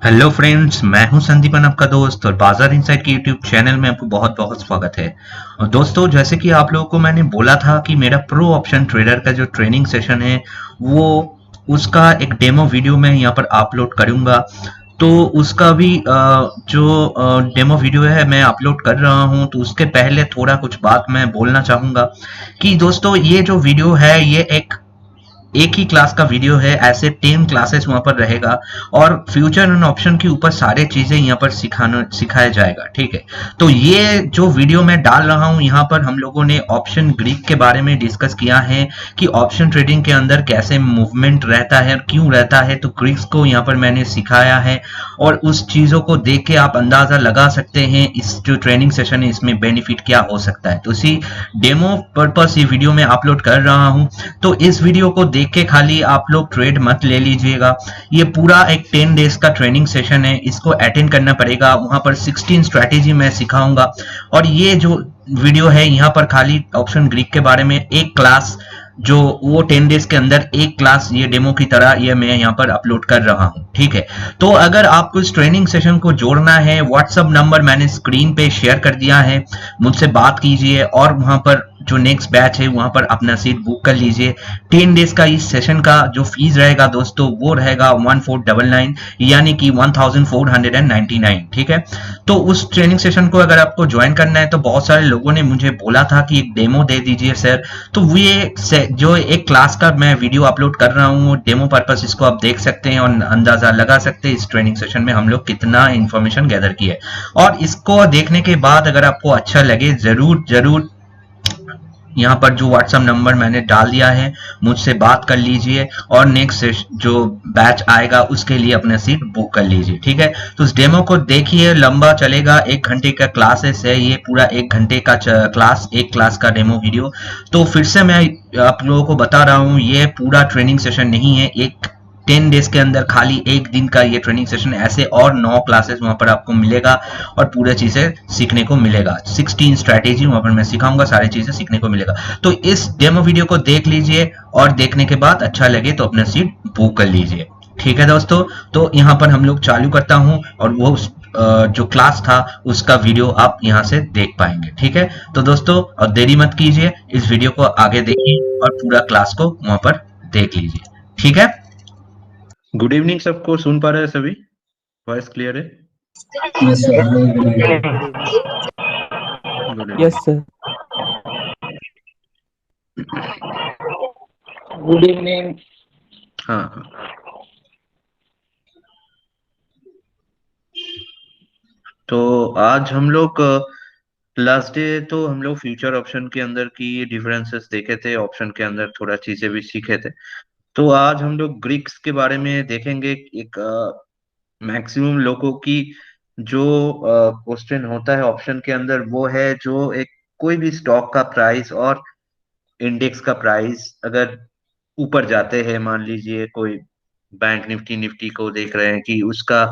Hello friends, मैं हूं संदीपन, आपका दोस्त, और बाजार इनसाइट के यूट्यूब चैनल में आपको बहुत बहुत स्वागत है। और दोस्तों, जैसे कि आप लोगों को मैंने बोला था कि मेरा प्रो ऑप्शन ट्रेडर का जो ट्रेनिंग सेशन है वो उसका एक डेमो वीडियो मैं यहाँ पर अपलोड करूंगा। तो उसका भी जो डेमो वीडियो है मैं अपलोड कर रहा हूं, तो उसके पहले थोड़ा कुछ बात मैं बोलना चाहूंगा कि दोस्तों, ये जो वीडियो है ये एक ही क्लास का वीडियो है। ऐसे 10 क्लासेस वहां पर रहेगा और फ्यूचर एंड ऑप्शन के ऊपर सारे चीजें यहाँ पर सिखाया जाएगा। ठीक है, तो ये जो वीडियो मैं डाल रहा हूँ यहाँ पर हम लोगों ने ऑप्शन ग्रीक के बारे में डिस्कस किया है कि ऑप्शन ट्रेडिंग के अंदर कैसे मूवमेंट रहता है और क्यों रहता है। तो ग्रीक्स को यहाँ पर मैंने सिखाया है और उस चीजों को देख के आप अंदाजा लगा सकते हैं इस जो ट्रेनिंग सेशन है इसमें बेनिफिट क्या हो सकता है। तो इसी डेमो पर्पस ये वीडियो मैं अपलोड कर रहा हूँ। तो इस वीडियो को देख के खाली आप लोग ट्रेड मत ले लीजिएगा। ये पूरा एक 10 डेज का ट्रेनिंग सेशन है, इसको अटेंड करना पड़ेगा। वहां पर 16 स्ट्रैटेजी मैं सिखाऊंगा और ये जो वीडियो है यहाँ पर खाली ऑप्शन ग्रीक के बारे में एक क्लास, जो वो 10 डेज के अंदर एक क्लास ये डेमो की तरह ये मैं यहाँ पर अपलोड कर रहा हूँ। ठीक है, तो अगर आपको इस ट्रेनिंग सेशन को जोड़ना है, व्हाट्सएप नंबर मैंने स्क्रीन पे शेयर कर दिया है, मुझसे बात कीजिए और वहां पर जो नेक्स्ट बैच है वहां पर अपना सीट बुक कर लीजिए। 10 डेज का इस सेशन का जो फीस रहेगा दोस्तों वो रहेगा 1499, यानी कि 1499। ठीक है, तो उस ट्रेनिंग सेशन को अगर आपको ज्वाइन करना है तो बहुत सारे लोगों ने मुझे बोला था कि एक डेमो दे दीजिए सर। तो ये जो एक क्लास का मैं वीडियो अपलोड कर रहा हूँ डेमो पर्पस, इसको आप देख सकते हैं और अंदाजा लगा सकते हैं इस ट्रेनिंग सेशन में हम लोग कितना इंफॉर्मेशन गैदर किया है। और इसको देखने के बाद अगर आपको अच्छा लगे, जरूर जरूर यहाँ पर जो व्हाट्सएप नंबर मैंने डाल दिया है मुझसे बात कर लीजिए और नेक्स्ट जो बैच आएगा उसके लिए अपना सीट बुक कर लीजिए। ठीक है, तो इस डेमो को देखिए, लंबा चलेगा, 1 घंटे का क्लासेस है ये, पूरा 1 घंटे का क्लास, एक क्लास का डेमो वीडियो। तो फिर से मैं आप लोगों को बता रहा हूँ ये पूरा ट्रेनिंग सेशन नहीं है। एक 10 डेज के अंदर खाली एक दिन का ये ट्रेनिंग सेशन, ऐसे और 9 क्लासेस वहां पर आपको मिलेगा और पूरे चीजें सीखने को मिलेगा। 16 स्ट्रैटेजी वहां पर मैं सिखाऊंगा, सारी चीजें सीखने को मिलेगा। तो इस डेमो वीडियो को देख लीजिए और देखने के बाद अच्छा लगे तो अपना सीट बुक कर लीजिए। ठीक है दोस्तों, तो यहाँ पर हम लोग चालू करता हूँ और वो जो क्लास था उसका वीडियो आप यहाँ से देख पाएंगे। ठीक है, तो दोस्तों और देरी मत कीजिए, इस वीडियो को आगे देखिए और पूरा क्लास को वहां पर देख लीजिए। ठीक है, गुड इवनिंग सबको, सुन पा रहे हैं सभी? वॉइस क्लियर है? Yes sir. Good yes evening. Sir. Good evening. हाँ हाँ, तो आज हम लोग लास्ट डे तो हम लोग फ्यूचर ऑप्शन के अंदर की डिफरेंसेस देखे थे, ऑप्शन के अंदर थोड़ा चीजें भी सीखे थे। तो आज हम लोग ग्रीक्स के बारे में देखेंगे। एक मैक्सिमम लोगों की जो क्वेश्चन होता है ऑप्शन के अंदर वो है जो एक कोई भी स्टॉक का प्राइस और इंडेक्स का प्राइस अगर ऊपर जाते हैं, मान लीजिए कोई बैंक निफ्टी निफ्टी को देख रहे हैं कि उसका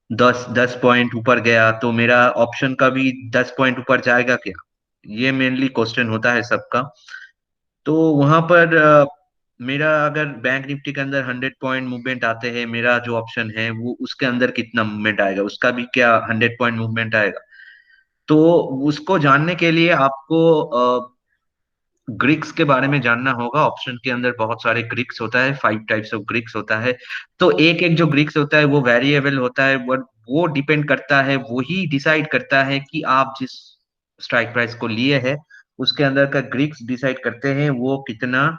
10 10 पॉइंट ऊपर गया तो मेरा ऑप्शन का भी 10 पॉइंट ऊपर जाएगा क्या? ये मेनली क्वेश्चन होता है सबका। तो वहां पर मेरा अगर बैंक निफ्टी के अंदर 100 पॉइंट मूवमेंट आते हैं, मेरा जो ऑप्शन है वो उसके अंदर कितना मूवमेंट आएगा, उसका भी क्या 100 पॉइंट मूवमेंट आएगा? तो उसको जानने के लिए आपको ग्रीक्स के बारे में जानना होगा। ऑप्शन के अंदर बहुत सारे ग्रीक्स होता है, 5 टाइप्स ऑफ ग्रीक्स होता है। तो एक एक जो ग्रीक्स होता है वो वेरिएबल होता है, वो डिपेंड करता है, वो ही डिसाइड करता है कि आप जिस स्ट्राइक प्राइस को लिए है उसके अंदर का ग्रीक्स डिसाइड करते हैं वो कितना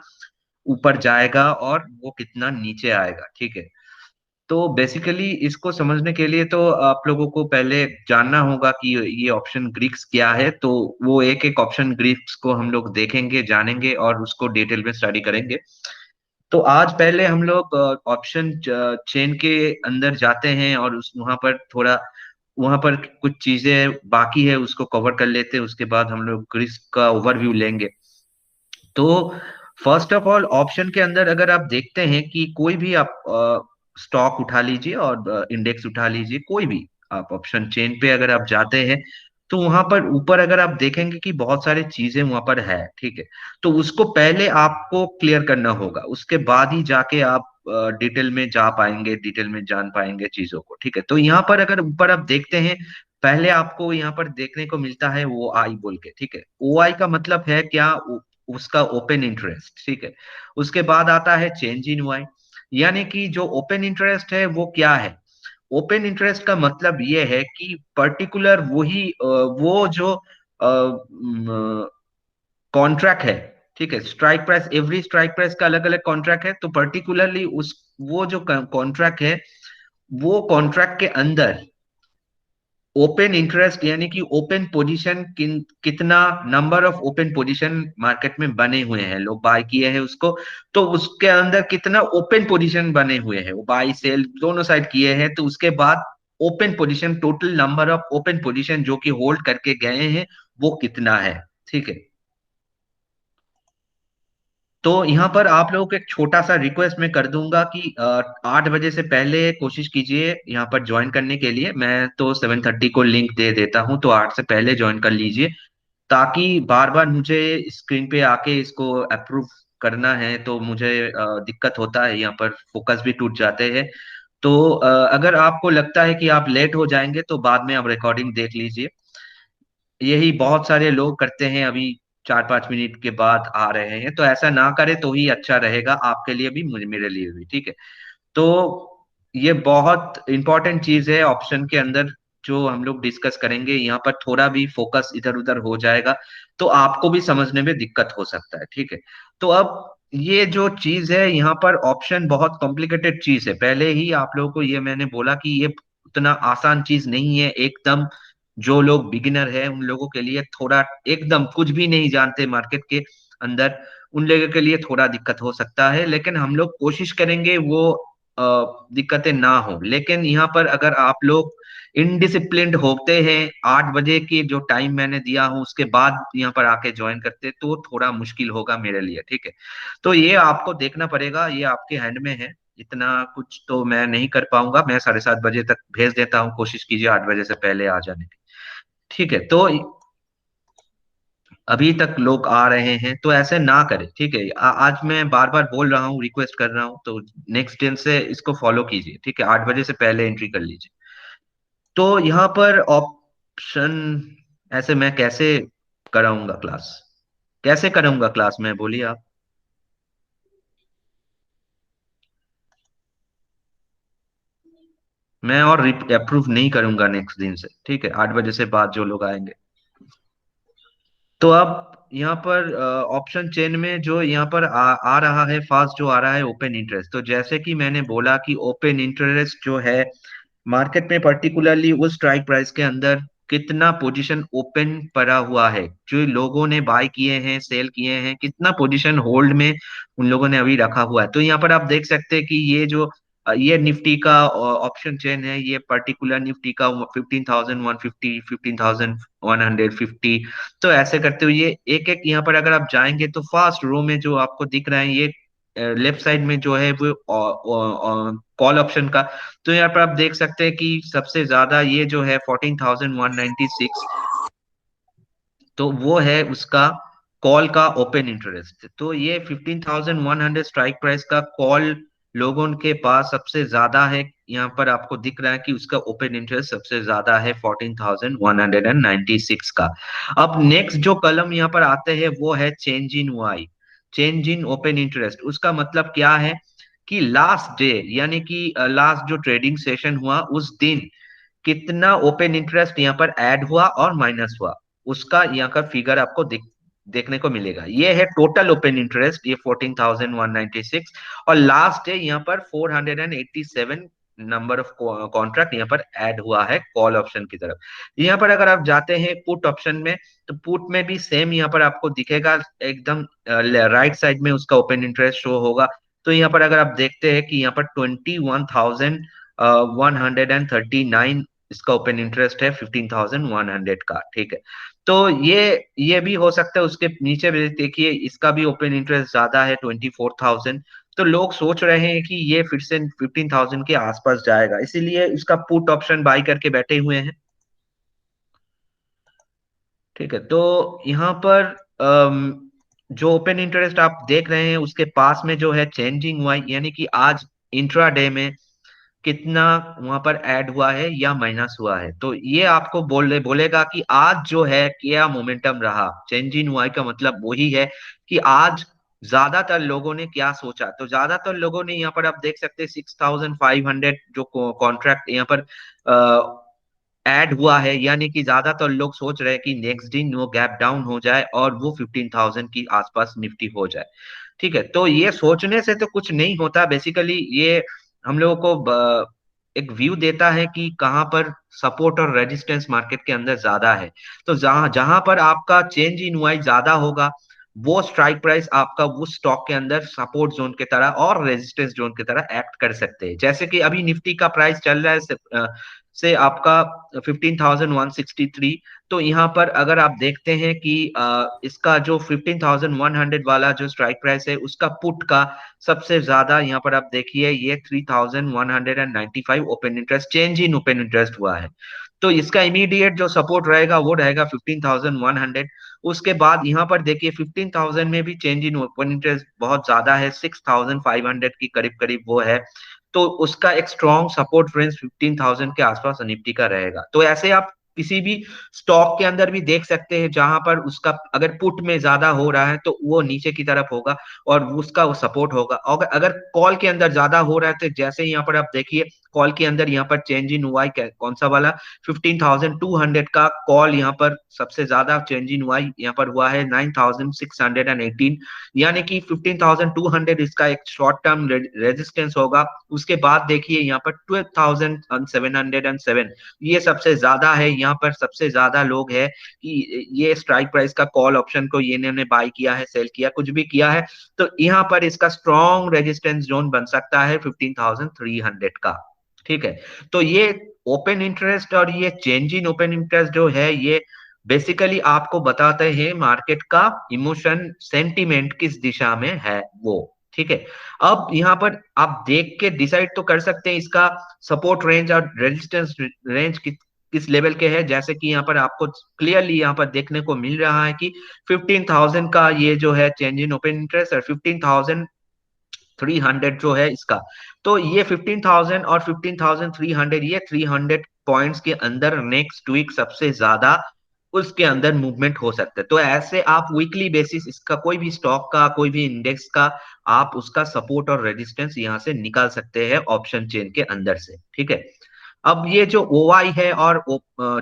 ऊपर जाएगा और वो कितना नीचे आएगा। ठीक है, तो बेसिकली इसको समझने के लिए तो आप लोगों को पहले जानना होगा कि ये ऑप्शन ग्रीक्स क्या है। तो वो एक एक ऑप्शन ग्रीक्स को हम लोग देखेंगे, जानेंगे और उसको डिटेल में स्टडी करेंगे। तो आज पहले हम लोग ऑप्शन चेन के अंदर जाते हैं और उस वहां पर कुछ चीजें बाकी है उसको कवर कर लेते हैं, उसके बाद हम लोग ग्रीक्स का ओवरव्यू लेंगे। तो फर्स्ट ऑफ ऑल ऑप्शन के अंदर अगर आप देखते हैं कि कोई भी आप स्टॉक उठा लीजिए और इंडेक्स उठा लीजिए, कोई भी आप ऑप्शन चेन पे अगर आप जाते हैं तो वहां पर ऊपर अगर आप देखेंगे कि बहुत सारी चीजें वहां पर है। ठीक है, तो उसको पहले आपको क्लियर करना होगा, उसके बाद ही जाके आप डिटेल में जा पाएंगे, डिटेल में जान पाएंगे चीजों को। ठीक है, तो यहाँ पर अगर ऊपर आप देखते हैं, पहले आपको यहाँ पर देखने को मिलता है ओ आई बोल के। ठीक है, ओ आई का मतलब है क्या, उसका ओपन इंटरेस्ट। ठीक है, उसके बाद आता है चेंज इन वाई, यानी कि जो ओपन इंटरेस्ट है वो क्या है। ओपन इंटरेस्ट का मतलब ये है कि पर्टिकुलर वही वो जो कॉन्ट्रैक्ट है। ठीक है, strike price, every strike price का अलग अलग कॉन्ट्रैक्ट है, तो पर्टिकुलरली उस वो जो कॉन्ट्रैक्ट है, वो कॉन्ट्रैक्ट के अंदर ओपन इंटरेस्ट यानी कि ओपन पोजीशन कितना number of open position market में बने हुए हैं, लोग बाय किए हैं उसको, तो उसके अंदर कितना ओपन पोजीशन बने हुए हैं, वो बाय सेल दोनों साइड किए हैं, तो उसके बाद open position, total number of open position जो कि होल्ड करके गए हैं वो कितना है। ठीक है, तो यहाँ पर आप लोगों को एक छोटा सा रिक्वेस्ट मैं कर दूंगा कि 8 बजे से पहले कोशिश कीजिए यहाँ पर ज्वाइन करने के लिए। मैं तो 7:30 को लिंक दे देता हूँ, तो 8 से पहले ज्वाइन कर लीजिए, ताकि बार बार मुझे स्क्रीन पे आके इसको अप्रूव करना है तो मुझे दिक्कत होता है, यहाँ पर फोकस भी टूट जाते हैं। तो अगर आपको लगता है कि आप लेट हो जाएंगे तो बाद में आप रिकॉर्डिंग देख लीजिए, यही बहुत सारे लोग करते हैं, अभी 4-5 मिनट के बाद आ रहे हैं, तो ऐसा ना करे तो ही अच्छा रहेगा आपके लिए भी, मुझे, मेरे लिए भी। ठीक है, तो ये बहुत इंपॉर्टेंट चीज है ऑप्शन के अंदर जो हम लोग डिस्कस करेंगे, यहाँ पर थोड़ा भी फोकस इधर उधर हो जाएगा तो आपको भी समझने में दिक्कत हो सकता है। ठीक है, तो अब ये जो चीज है यहाँ पर ऑप्शन बहुत कॉम्प्लिकेटेड चीज है, पहले ही आप लोगों को ये मैंने बोला कि ये उतना आसान चीज नहीं है एकदम। जो लोग बिगिनर है उन लोगों के लिए थोड़ा, एकदम कुछ भी नहीं जानते मार्केट के अंदर, उन लोगों के लिए थोड़ा दिक्कत हो सकता है, लेकिन हम लोग कोशिश करेंगे वो दिक्कतें ना हो। लेकिन यहाँ पर अगर आप लोग इनडिसिप्लिन्ड होते हैं, 8 बजे की जो टाइम मैंने दिया हूँ उसके बाद यहाँ पर आके ज्वाइन करते, तो थोड़ा मुश्किल होगा मेरे लिए। ठीक है, तो ये आपको देखना पड़ेगा, ये आपके हैंड में है, इतना कुछ तो मैं नहीं कर पाऊंगा। मैं 7:30 बजे तक भेज देता हूँ, कोशिश कीजिए 8 बजे से पहले आ जाने की। ठीक है, तो अभी तक लोग आ रहे हैं तो ऐसे ना करें। ठीक है, आज मैं बार बार बोल रहा हूँ, रिक्वेस्ट कर रहा हूँ, तो नेक्स्ट दिन से इसको फॉलो कीजिए। ठीक है, 8 बजे से पहले एंट्री कर लीजिए। तो यहाँ पर ऑप्शन ऐसे मैं कैसे कराऊंगा क्लास, कैसे कराऊंगा क्लास में, बोलिए आप। मैं और अप्रूव नहीं करूंगा नेक्स्ट दिन से। ठीक है, 8 बजे से बाद जो लोग आएंगे। तो अब यहाँ पर ऑप्शन चेन में जो यहाँ पर आ रहा है फास्ट, जो आ रहा है ओपन इंटरेस्ट, तो जैसे कि मैंने बोला कि ओपन इंटरेस्ट जो है मार्केट में पर्टिकुलरली उस स्ट्राइक प्राइस के अंदर कितना पोजीशन ओपन पड़ा हुआ है, जो लोगों ने बाय किए हैं, सेल किए हैं, कितना पोजीशन होल्ड में उन लोगों ने अभी रखा हुआ है। तो यहाँ पर आप देख सकते हैं कि ये जो ये निफ्टी का ऑप्शन चेन है, ये पर्टिकुलर निफ्टी का 15,150, 15,150, तो ऐसे करते हुए ये एक एक यहाँ पर अगर आप जाएंगे तो फास्ट रो में जो आपको दिख रहा है, ये लेफ्ट साइड में जो है वो कॉल ऑप्शन का, तो यहाँ पर आप देख सकते हैं कि सबसे ज्यादा ये जो है 14,196, तो वो है उसका कॉल का ओपन इंटरेस्ट। तो ये 15,100 स्ट्राइक प्राइस का कॉल लोगों के पास सबसे ज्यादा है, यहाँ पर आपको दिख रहा है कि उसका ओपन इंटरेस्ट सबसे ज्यादा है 14,196 का। अब नेक्स्ट जो कलम यहाँ पर आते हैं वो है change in Y, change in open interest. उसका मतलब क्या है कि लास्ट डे यानी कि लास्ट जो ट्रेडिंग सेशन हुआ उस दिन कितना ओपन इंटरेस्ट यहाँ पर ऐड हुआ और माइनस हुआ, उसका यहाँ का फिगर आपको देखने को मिलेगा। ये है टोटल ओपन इंटरेस्ट, ये 14,196, और लास्ट है यहाँ पर 487 नंबर ऑफ कॉन्ट्रैक्ट यहाँ पर ऐड हुआ है कॉल ऑप्शन की तरफ। यहाँ पर अगर आप जाते हैं पुट ऑप्शन में, तो पुट में भी सेम यहाँ पर आपको दिखेगा, एकदम राइट साइड में उसका ओपन इंटरेस्ट शो होगा। तो यहाँ पर अगर आप देखते हैं कि यहाँ पर 21,139 इसका ओपन इंटरेस्ट है 15,100 का। ठीक है, तो ये भी हो सकता है, उसके नीचे भी देखिए इसका भी ओपन इंटरेस्ट ज्यादा है 24,000। तो लोग सोच रहे हैं कि ये फिर से 15,000 के आसपास जाएगा, इसीलिए इसका पुट ऑप्शन बाई करके बैठे हुए हैं। ठीक है, तो यहाँ पर जो ओपन इंटरेस्ट आप देख रहे हैं उसके पास में जो है चेंजिंग वाई, यानी कि आज इंट्राडे में कितना वहां पर ऐड हुआ है या माइनस हुआ है। तो ये आपको बोलेगा कि आज जो है क्या मोमेंटम रहा। चेंज इन वाई का मतलब वही है कि आज ज्यादातर लोगों ने क्या सोचा। तो ज्यादातर लोगों ने यहाँ पर आप देख सकते हैं 6500 जो कॉन्ट्रैक्ट यहाँ पर ऐड हुआ है, यानी कि ज्यादातर लोग सोच रहे हैं कि नेक्स्ट दिन वो गैप डाउन हो जाए और वो 15,000 की आसपास निफ्टी हो जाए। ठीक है, तो ये सोचने से तो कुछ नहीं होता। बेसिकली ये हम लोगों को एक व्यू देता है कि कहाँ पर सपोर्ट और रेजिस्टेंस मार्केट के अंदर ज्यादा है। तो जहां जहां पर आपका चेंज इन वाई ज्यादा होगा, वो स्ट्राइक प्राइस आपका उस स्टॉक के अंदर सपोर्ट जोन की तरह और रेजिस्टेंस जोन की तरह एक्ट कर सकते हैं। जैसे कि अभी निफ्टी का प्राइस चल रहा है से आपका 15,163। तो यहाँ पर अगर आप देखते हैं कि इसका जो 15,100 वाला जो स्ट्राइक प्राइस है, उसका पुट का सबसे ज्यादा यहाँ पर आप देखिए ये 3,195 open interest change in open interest हुआ है। तो इसका इमीडिएट जो सपोर्ट रहेगा वो रहेगा 15,100। उसके बाद यहाँ पर देखिए 15,000 में भी चेंज इन ओपन इंटरेस्ट बहुत ज्यादा है, 6,500 की करीब करीब वो है। तो उसका एक स्ट्रॉन्ग सपोर्ट रेंज 15,000 के आसपास निफ्टी का रहेगा। तो ऐसे आप किसी भी स्टॉक के अंदर भी देख सकते हैं जहां पर उसका अगर पुट में ज्यादा हो रहा है तो वो नीचे की तरफ होगा और उसका वो सपोर्ट होगा। और अगर कॉल के अंदर ज्यादा हो रहा है तो जैसे यहाँ पर आप देखिए कॉल के अंदर यहाँ पर चेंज इन हुआ है कौन सा वाला 15,200 का कॉल यहाँ पर सबसे ज्यादा चेंज इन हुआ है, यहाँ पर हुआ है 9,618। यानी कि 15,200 इसका एक शॉर्ट टर्म रेजिस्टेंस होगा। उसके बाद देखिए यहाँ पर 12,707 ये सबसे ज्यादा है। यहाँ पर सबसे ज्यादा लोग है कि ये स्ट्राइक प्राइस का कॉल ऑप्शन को ये इन्होंने बाय किया है, सेल किया, कुछ भी किया है। तो यहाँ पर इसका स्ट्रॉन्ग रेजिस्टेंस जोन बन सकता है 15,300 का। ठीक है, तो ये ओपन इंटरेस्ट और ये चेंज इन ओपन इंटरेस्ट जो है ये बेसिकली आपको बताते हैं मार्केट का इमोशन सेंटिमेंट किस दिशा में है वो। ठीक है, अब यहाँ पर आप देख के डिसाइड तो कर सकते हैं इसका सपोर्ट रेंज और रेजिस्टेंस रेंज किस लेवल के है। जैसे कि यहाँ पर आपको क्लियरली यहाँ पर देखने को मिल रहा है कि 15,000 का ये जो है चेंज इन ओपन इंटरेस्ट और 15,300 जो है इसका। तो ये 15,000 और 15,300 ये 300 पॉइंट्स के अंदर नेक्स्ट वीक सबसे ज्यादा उसके अंदर मूवमेंट हो सकता है। तो ऐसे आप वीकली बेसिस इसका कोई भी स्टॉक का कोई भी इंडेक्स का आप उसका सपोर्ट और रेजिस्टेंस यहाँ से निकाल सकते हैं ऑप्शन चेन के अंदर से। ठीक है, अब ये जो ओवाई है और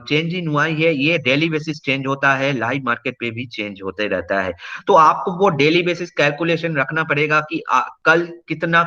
चेंज इन ओवाई है ये डेली बेसिस चेंज होता है, लाइव मार्केट पे भी चेंज होते रहता है। तो आपको वो डेली बेसिस कैलकुलेशन रखना पड़ेगा कि कल कितना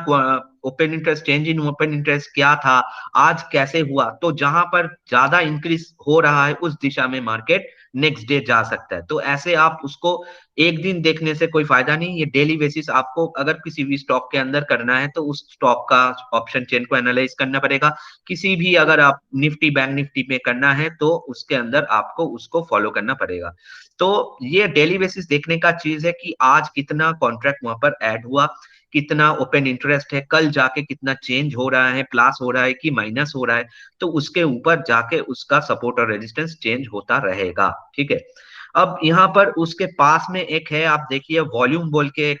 open interest change in open interest क्या था, आज कैसे हुआ। तो जहां पर ज्यादा इंक्रीज हो रहा है उस दिशा में मार्केट नेक्स्ट डे जा सकता है। तो ऐसे आप उसको एक दिन देखने से कोई फायदा नहीं, ये डेली बेसिस आपको अगर किसी भी स्टॉक के अंदर करना है तो उस स्टॉक का ऑप्शन चेन को एनालाइज करना पड़ेगा। किसी भी अगर आप निफ्टी बैंक निफ्टी में करना है तो उसके अंदर आपको उसको फॉलो करना पड़ेगा। तो ये डेली बेसिस देखने का चीज है कि आज कितना कॉन्ट्रैक्ट वहां पर ऐड हुआ, कितना ओपन इंटरेस्ट है, कल जाके कितना चेंज हो रहा है, प्लस हो रहा है कि माइनस हो रहा है। तो उसके ऊपर जाके उसका सपोर्ट और रेजिस्टेंस चेंज होता रहेगा। ठीक है, अब यहाँ पर उसके पास में एक है आप देखिए वॉल्यूम बोल के एक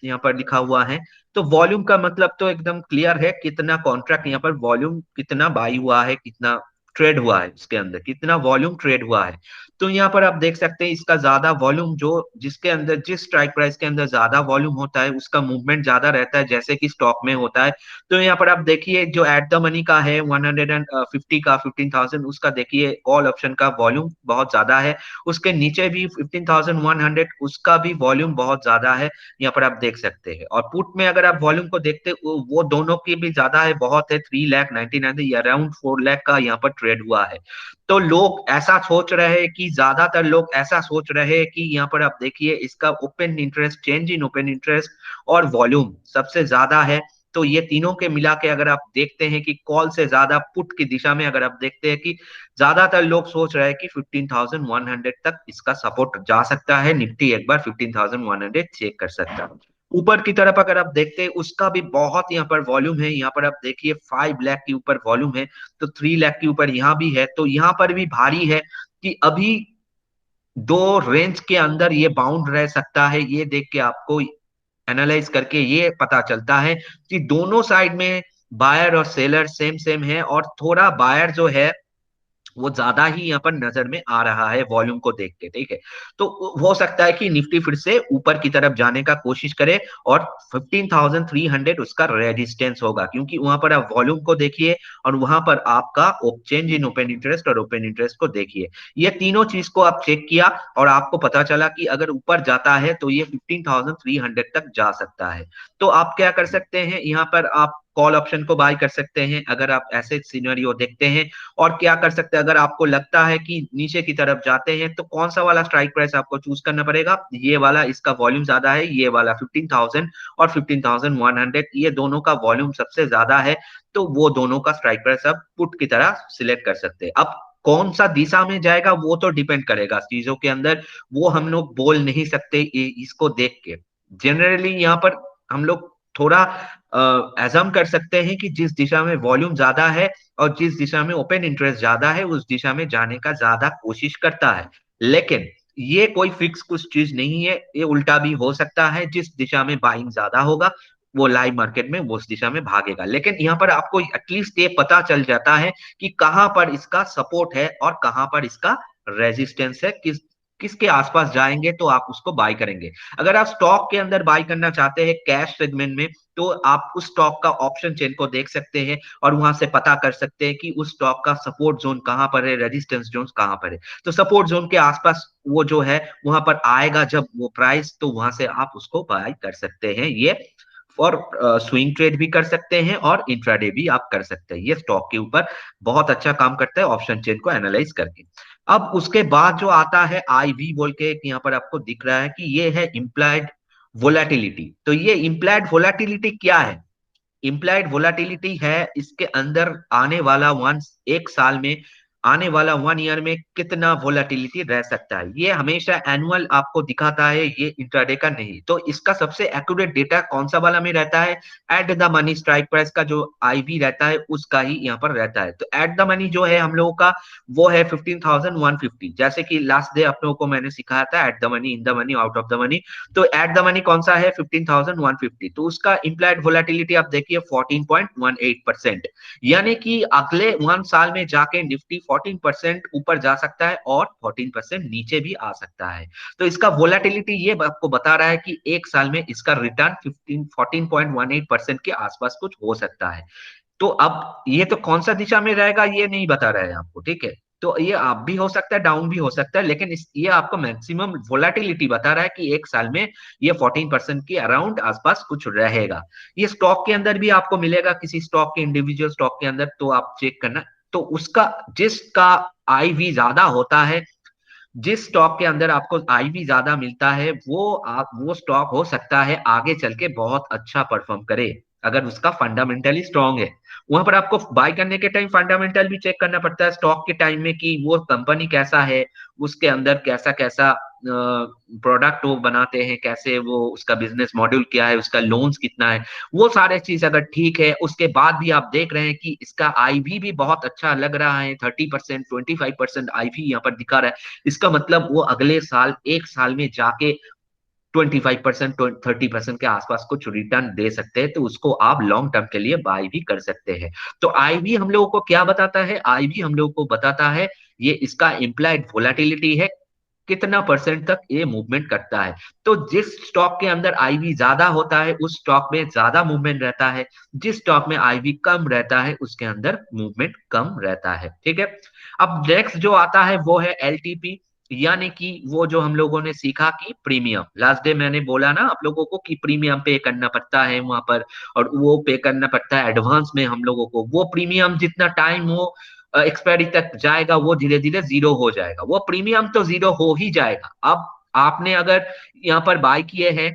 यहाँ पर लिखा हुआ है। तो वॉल्यूम का मतलब तो एकदम क्लियर है, कितना कॉन्ट्रैक्ट यहाँ पर वॉल्यूम कितना बाई हुआ है, कितना ट्रेड हुआ है, उसके अंदर कितना वॉल्यूम ट्रेड हुआ है। तो यहाँ पर आप देख सकते हैं इसका ज्यादा वॉल्यूम जो जिसके अंदर जिस स्ट्राइक प्राइस के अंदर ज्यादा वॉल्यूम होता है उसका मूवमेंट ज्यादा रहता है, जैसे कि स्टॉक में होता है। तो यहाँ पर आप देखिए जो एट द मनी का है 150 का 15,000 उसका देखिए कॉल ऑप्शन का वॉल्यूम बहुत ज्यादा है। उसके नीचे भी 15,100 उसका भी वॉल्यूम बहुत ज्यादा है, यहाँ पर आप देख सकते हैं। और पुट में अगर आप वॉल्यूम को देखते वो दोनों की भी ज्यादा है, बहुत है 3,99,000 अराउंड 4 लाख का यहाँ पर ट्रेड हुआ है। तो लोग ऐसा सोच रहे हैं कि ज्यादातर लोग ऐसा सोच रहे हैं कि यहाँ पर आप देखिए इसका open interest change in open interest और वॉल्यूम सबसे ज्यादा है। तो ये तीनों के मिला के अगर आप देखते हैं कि कॉल से ज्यादा पुट की दिशा में अगर आप देखते हैं कि ज्यादातर लोग सोच रहे हैं कि 15,100 तक इसका सपोर्ट जा सकता है, निफ्टी एक बार 15,100 चेक कर सकता है। ऊपर की तरफ अगर आप देखते हैं उसका भी बहुत यहाँ पर वॉल्यूम है, यहाँ पर आप देखिए 5 लाख के ऊपर वॉल्यूम है, तो 3 लाख के ऊपर यहाँ भी है। तो यहाँ पर भी भारी है कि अभी दो रेंज के अंदर ये बाउंड रह सकता है, ये देख के आपको एनालाइज करके ये पता चलता है कि दोनों साइड में बायर और सेलर सेम सेम है, और थोड़ा बायर जो है वो ज्यादा ही यहाँ पर नजर में आ रहा है वॉल्यूम को देख के, ठीक है। तो हो सकता है कि निफ्टी फिर से ऊपर की तरफ जाने का कोशिश करे, और 15,300 उसका रेजिस्टेंस होगा, क्योंकि वहां पर आप वॉल्यूम को देखिए और वहां पर आपका चेंज इन ओपन इंटरेस्ट और ओपन इंटरेस्ट को देखिए। ये तीनों चीज को आप चेक किया और आपको पता चला कि अगर ऊपर जाता है तो ये 15,300 तक जा सकता है। तो आप क्या कर सकते हैं, यहाँ पर आप कॉल ऑप्शन को बाय कर सकते हैं अगर आप ऐसे सिनेरियो देखते हैं। और क्या कर सकते हैं, अगर आपको लगता है कि नीचे की तरफ जाते हैं तो कौन सा वाला स्ट्राइक प्राइस आपको चूज करना पड़ेगा, ये वाला, इसका वॉल्यूम ज्यादा है, ये वाला 15,000 और 15,100, ये दोनों का वॉल्यूम सबसे ज्यादा है, तो वो दोनों का स्ट्राइक प्राइस आप पुट की तरह सिलेक्ट कर सकते हैं। अब कौन सा दिशा में जाएगा वो तो डिपेंड करेगा चीजों के अंदर, वो हम लोग बोल नहीं सकते इसको देख के। जनरली यहाँ पर हम लोग थोड़ा एजम कर सकते हैं कि जिस दिशा में वॉल्यूम ज्यादा है और जिस दिशा में ओपन इंटरेस्ट ज्यादा है उस दिशा में जाने का ज्यादा कोशिश करता है। लेकिन ये कोई फिक्स कुछ चीज नहीं है, ये उल्टा भी हो सकता है, जिस दिशा में बाइंग ज्यादा होगा वो लाइव मार्केट में वो उस दिशा में भागेगा। लेकिन यहाँ पर आपको एटलीस्ट ये पता चल जाता है कि कहां पर इसका सपोर्ट है और कहां पर इसका रेजिस्टेंस है, किसके आसपास जाएंगे तो आप उसको बाय करेंगे। अगर आप स्टॉक के अंदर बाय करना चाहते हैं कैश सेगमेंट में, तो आप उस स्टॉक का ऑप्शन चेन को देख सकते हैं और वहां से पता कर सकते हैं कि उस स्टॉक का सपोर्ट जोन कहां पर है, रेजिस्टेंस जोन कहां पर है। तो सपोर्ट जोन के आसपास वो जो है वहां पर आएगा जब वो प्राइस, तो वहां से आप उसको बाय कर सकते हैं। ये और स्विंग ट्रेड भी कर सकते हैं और इंट्राडे भी आप कर सकते हैं। ये स्टॉक के ऊपर बहुत अच्छा काम करता है ऑप्शन चेन को एनालाइज करके। अब उसके बाद जो आता है आईवी बोल के, एक यहाँ पर आपको दिख रहा है कि ये है इम्प्लाइड वोलाटिलिटी। तो ये इम्प्लाइड वोलाटिलिटी क्या है? इम्प्लाइड वोलाटिलिटी है इसके अंदर आने वाला एक साल में, आने वाला 1 ईयर में कितना वोलाटिलिटी रह सकता है। ये हमेशा एनुअल आपको दिखाता है, ये इंट्राडे का नहीं। तो इसका सबसे एक्यूरेट डेटा कौन सा वाला में रहता है? At the money strike price का जो आईवी रहता है उसका ही यहाँ पर रहता है। तो एट द मनी जो है हम लोगों का वो है 15,150, जैसे कि लास्ट डे आप लोगों को मैंने सिखाया था at the money, in the money, out of the money. तो एट द मनी कौन सा है? 15,150। तो उसका इम्प्लाइड वोलाटिलिटी आप देखिए 14.18%, यानी कि अगले 1 साल में जाके निफ्टी 14% ऊपर जा सकता है और 14% नीचे भी आ सकता है। तो इसका वोलाटिलिटी ये आपको बता रहा है कि एक साल में इसका रिटर्न 14.18% के आसपास कुछ हो सकता है। तो अब ये तो कौन सा दिशा में रहेगा ये नहीं बता रहा है आपको, ठीक है। तो ये अप भी हो सकता है, डाउन भी हो सकता है, लेकिन ये आपको मैक्सिमम वोलाटिलिटी बता रहा है कि एक साल में ये 14% के अराउंड आसपास कुछ रहेगा। ये स्टॉक के अंदर भी आपको मिलेगा, किसी स्टॉक के, इंडिविजुअल स्टॉक के अंदर, तो आप चेक करना। तो उसका जिसका आईवी ज्यादा होता है, जिस स्टॉक के अंदर आपको आईवी ज्यादा मिलता है, वो स्टॉक हो सकता है आगे चल के बहुत अच्छा परफॉर्म करे अगर उसका फंडामेंटली स्ट्रांग है। वहां पर आपको बाय करने के टाइम फंडामेंटल भी चेक करना पड़ता है स्टॉक के टाइम में, कि वो कंपनी कैसा है, उसके अंदर कैसा कैसा प्रोडक्ट वो बनाते हैं, कैसे वो उसका बिजनेस मॉड्यूल क्या है, उसका लोन्स कितना है, वो सारे चीज अगर ठीक है, उसके बाद भी आप देख रहे हैं कि इसका आईवी भी बहुत अच्छा लग रहा है, 30%, 25% आईवी यहाँ पर दिखा रहा है, इसका मतलब वो अगले साल, एक साल में जाके 25%, 30% के आसपास कुछ रिटर्न दे सकते हैं, तो उसको आप लॉन्ग टर्म के लिए बाय भी कर सकते हैं। तो आईवी हम लोगों को क्या बताता है? आईवी हम लोगों को बताता है ये इसका इम्प्लाइड वोलाटिलिटी है, कितना परसेंट तक ये मूवमेंट करता है। तो जिस स्टॉक के अंदर आईवी ज्यादा होता है उस स्टॉक में ज्यादा मूवमेंट रहता है, जिस स्टॉक में आईवी कम रहता है उसके अंदर मूवमेंट कम रहता है, ठीक है। अब नेक्स्ट जो आता है वो है एलटीपी, यानी कि वो जो हम लोगों ने सीखा कि प्रीमियम, लास्ट डे मैंने बोला ना आप लोगों को कि प्रीमियम पे करना पड़ता है वहां पर, और वो पे करना पड़ता है एडवांस में हम लोगों को। वो प्रीमियम जितना टाइम हो एक्सपायरी तक जाएगा वो धीरे धीरे जीरो हो जाएगा, वो प्रीमियम तो जीरो हो ही जाएगा। अब आपने अगर यहाँ पर बाय किए हैं,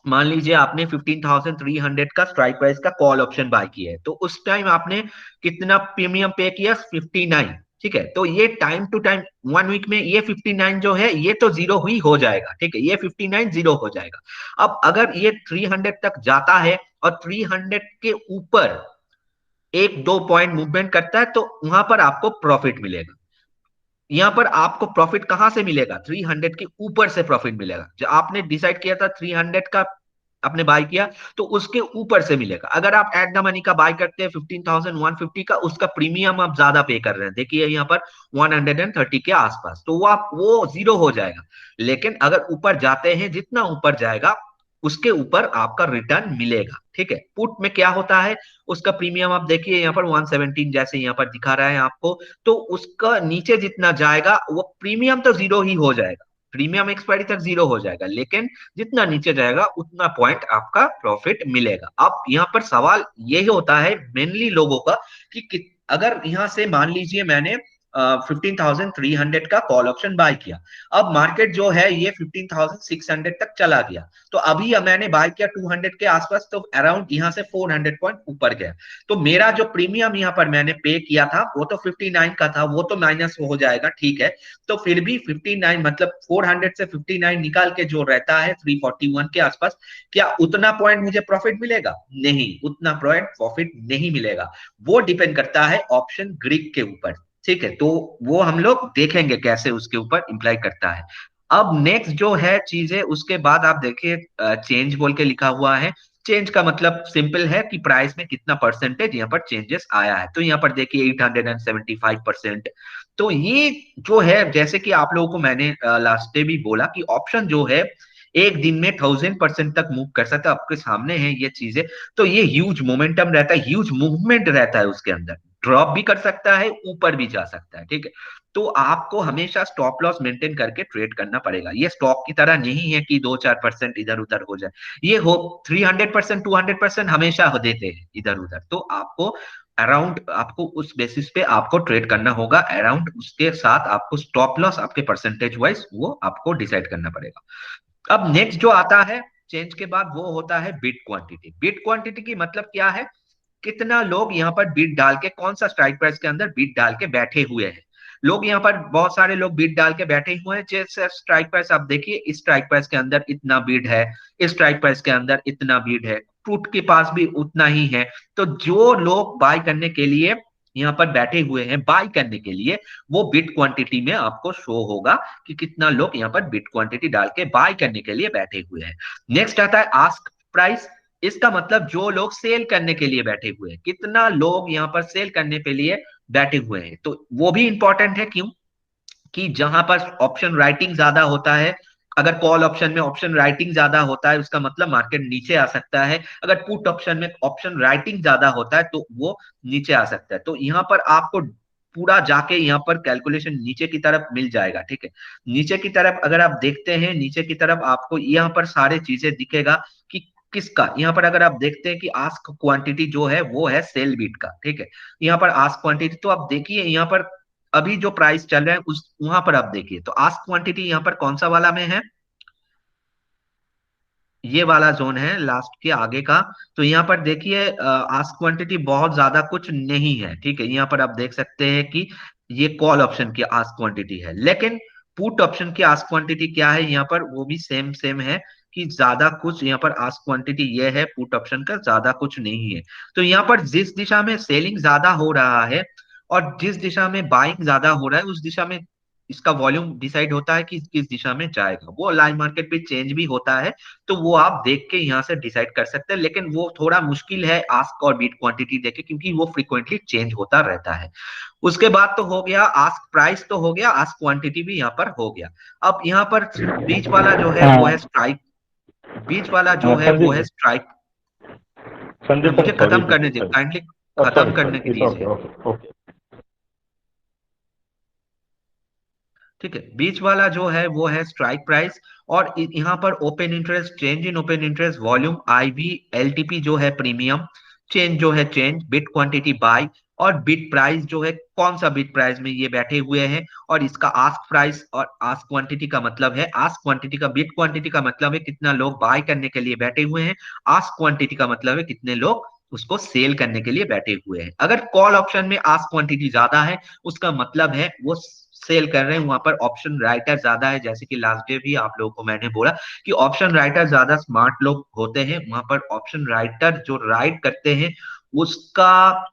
मान लीजिए आपने 15,300 का स्ट्राइक प्राइस का कॉल ऑप्शन बाय किया है, तो उस टाइम आपने कितना प्रीमियम पे किया? 59, ठीक है। तो ये टाइम टू टाइम 1 वीक में ये 59 जो है ये तो जीरो ही हो जाएगा, ठीक है, ये 59 जीरो हो जाएगा। अब अगर ये 300 तक जाता है और 300 के ऊपर एक दो पॉइंट मूवमेंट करता है तो वहां पर आपको प्रॉफिट मिलेगा। यहाँ पर आपको प्रॉफिट कहां से मिलेगा? 300 के ऊपर से प्रॉफिट मिलेगा। जो आपने डिसाइड किया था 300 का आपने बाय किया तो उसके ऊपर से मिलेगा। अगर आप एट द मनी का बाय करते हैं 15,150 का, उसका प्रीमियम आप ज्यादा पे कर रहे हैं, देखिए यहाँ पर 130 के आसपास, तो वो जीरो हो जाएगा। लेकिन अगर ऊपर जाते हैं, जितना ऊपर जाएगा उसके ऊपर आपका रिटर्न मिलेगा, ठीक है। पुट में क्या होता है, उसका प्रीमियम आप देखिए यहाँ पर 117 जैसे यहाँ पर दिखा रहा है आपको, तो उसका नीचे जितना जाएगा वो प्रीमियम तो जीरो ही हो जाएगा, प्रीमियम एक्सपायरी तक जीरो हो जाएगा, लेकिन जितना नीचे जाएगा उतना पॉइंट आपका प्रॉफिट मिलेगा। अब यहाँ पर सवाल यही होता है मेनली लोगों का कि अगर यहाँ से मान लीजिए मैंने 15,300 का कॉल ऑप्शन बाय किया, अब मार्केट जो है ये 15,600 तक चला गया, तो अभी मैंने बाय किया 200 के आसपास, तो अराउंड यहाँ से 400 पॉइंट ऊपर गया, तो मेरा जो प्रीमियम यहाँ पर मैंने पे किया था वो तो 59 का था, वो तो माइनस हो जाएगा, ठीक है। तो फिर भी 59 मतलब 400 से 59 निकाल के जो रहता है 341 के आसपास, क्या उतना पॉइंट मुझे प्रॉफिट मिलेगा? नहीं, उतना पॉइंट प्रॉफिट नहीं मिलेगा। वो डिपेंड करता है ऑप्शन ग्रीक के ऊपर, ठीक है। तो वो हम लोग देखेंगे कैसे उसके ऊपर इम्प्लाई करता है। अब नेक्स्ट जो है चीज है, उसके बाद आप देखिए चेंज बोल के लिखा हुआ है। चेंज का मतलब सिंपल है कि प्राइस में कितना परसेंटेज यहाँ पर चेंजेस आया है, तो यहाँ पर देखिए 875%। तो ये जो है, जैसे कि आप लोगों को मैंने लास्ट डे भी बोला कि ऑप्शन जो है एक दिन में 1000% तक मूव कर सकता है, आपके सामने है ये चीजें। तो ये ह्यूज मोमेंटम रहता है, ह्यूज मूवमेंट रहता है उसके अंदर, ड्रॉप भी कर सकता है, ऊपर भी जा सकता है, ठीक है। तो आपको हमेशा स्टॉप लॉस मेंटेन करके ट्रेड करना पड़ेगा। ये स्टॉक की तरह नहीं है कि 2-4% इधर उधर हो जाए, ये हो 300% 200% हमेशा हो देते हैं इधर उधर, तो आपको अराउंड, आपको उस बेसिस पे आपको ट्रेड करना होगा अराउंड, उसके साथ आपको स्टॉप लॉस आपके परसेंटेज वाइज वो आपको डिसाइड करना पड़ेगा। अब नेक्स्ट जो आता है चेंज के बाद, वो होता है बिड क्वांटिटी। बिड क्वांटिटी की मतलब क्या है, कितना लोग यहाँ पर बिड डाल के, कौन सा स्ट्राइक प्राइस के अंदर बिड डाल के बैठे हुए हैं। लोग यहाँ पर बहुत सारे लोग बिड डाल के बैठे हुए हैं, जैसे स्ट्राइक प्राइस आप देखिए, इस स्ट्राइक प्राइस के अंदर इतना बिड है, इस स्ट्राइक प्राइस के अंदर इतना बिड है, पुट के पास भी उतना ही है। तो जो लोग बाय करने के लिए यहाँ पर बैठे हुए हैं, बाय करने के लिए, वो बिट क्वांटिटी में आपको शो होगा कि कितना लोग यहाँ पर बिट क्वांटिटी डाल के बाय करने के लिए बैठे हुए हैं। नेक्स्ट आता है आस्क प्राइस। इसका मतलब जो लोग सेल करने के लिए बैठे हुए हैं, कितना लोग यहाँ पर सेल करने के लिए बैठे हुए हैं। तो वो भी इंपॉर्टेंट है, क्यों कि जहां पर ऑप्शन राइटिंग ज्यादा होता है, अगर कॉल ऑप्शन में ऑप्शन राइटिंग ज्यादा होता है उसका मतलब मार्केट नीचे आ सकता है, अगर पुट ऑप्शन में ऑप्शन राइटिंग ज्यादा होता है तो वो नीचे आ सकता है। तो यहाँ पर आपको पूरा जाके यहाँ पर कैलकुलेशन नीचे की तरफ मिल जाएगा, ठीक है। नीचे की तरफ अगर आप देखते हैं, नीचे की तरफ आपको यहाँ पर सारे चीजें दिखेगा कि किसका, यहाँ पर अगर आप देखते हैं कि आस्क क्वांटिटी जो है वो है सेल बीट का, ठीक है। यहाँ पर आस्क क्वांटिटी, तो आप देखिए यहाँ पर अभी जो प्राइस चल रहा है उस वहां पर आप देखिए, तो आस्क क्वांटिटी यहाँ पर कौन सा वाला में है, ये वाला जोन है लास्ट के आगे का। तो यहाँ पर देखिए आस्क क्वांटिटी बहुत ज्यादा कुछ नहीं है, ठीक है। यहाँ पर आप देख सकते हैं कि ये कॉल ऑप्शन की आस्क क्वांटिटी है, लेकिन पुट ऑप्शन की आस्क क्वांटिटी क्या है यहाँ पर, वो भी सेम सेम है कि ज्यादा कुछ यहाँ पर आस्क क्वांटिटी ये है, पुट ऑप्शन का ज्यादा कुछ नहीं है। तो यहाँ पर जिस दिशा में सेलिंग ज्यादा हो रहा है और जिस दिशा में बाइंग ज्यादा हो रहा है, उस दिशा में इसका वॉल्यूम डिसाइड होता है कि किस दिशा में जाएगा। वो लाइव मार्केट पे चेंज भी होता है, तो वो आप देख के यहाँ से डिसाइड कर सकते हैं, लेकिन वो थोड़ा मुश्किल है आस्क और बीट क्वांटिटी देखे, क्योंकि वो फ्रीक्वेंटली चेंज होता रहता है। उसके बाद तो हो गया आस्क प्राइस, तो हो गया आस्क क्वांटिटी भी यहाँ पर हो गया। अब यहाँ पर बीच वाला जो है वो है हाँ स्ट्राइक, बीच वाला जो हाँ है वो संदीप है जी, स्ट्राइक। संदीप मुझे सर सॉरी खत्म करने सर दीजिए, सॉरी, काइंडली खत्म सॉरी करने सॉरी, इट्स ओके दीजिए, ओके ओके। ठीक है। बीच वाला जो है वो है स्ट्राइक प्राइस, और यहाँ पर open interest, change in open interest, volume, IV, LTP जो है प्रीमियम, चेंज जो है चेंज, बिट क्वांटिटी बाय, और बिट प्राइस जो है कौन सा बिट प्राइस में ये बैठे हुए हैं, और इसका आस्क प्राइस और आस्क क्वांटिटी का मतलब है, आस्क क्वांटिटी का, बिट क्वांटिटी का मतलब है कितना लोग बाय करने के लिए बैठे हुए हैं, आस्क क्वांटिटी का मतलब है कितने लोग उसको सेल करने के लिए बैठे हुए हैं। अगर कॉल ऑप्शन में आस्क क्वांटिटी ज्यादा है, उसका मतलब है वो सेल कर रहे हैं, वहां पर ऑप्शन राइटर ज्यादा है, जैसे कि लास्ट डे भी आप लोगों को मैंने बोला कि ऑप्शन राइटर ज्यादा स्मार्ट लोग होते हैं, वहां पर ऑप्शन राइटर जो राइट करते हैं उसका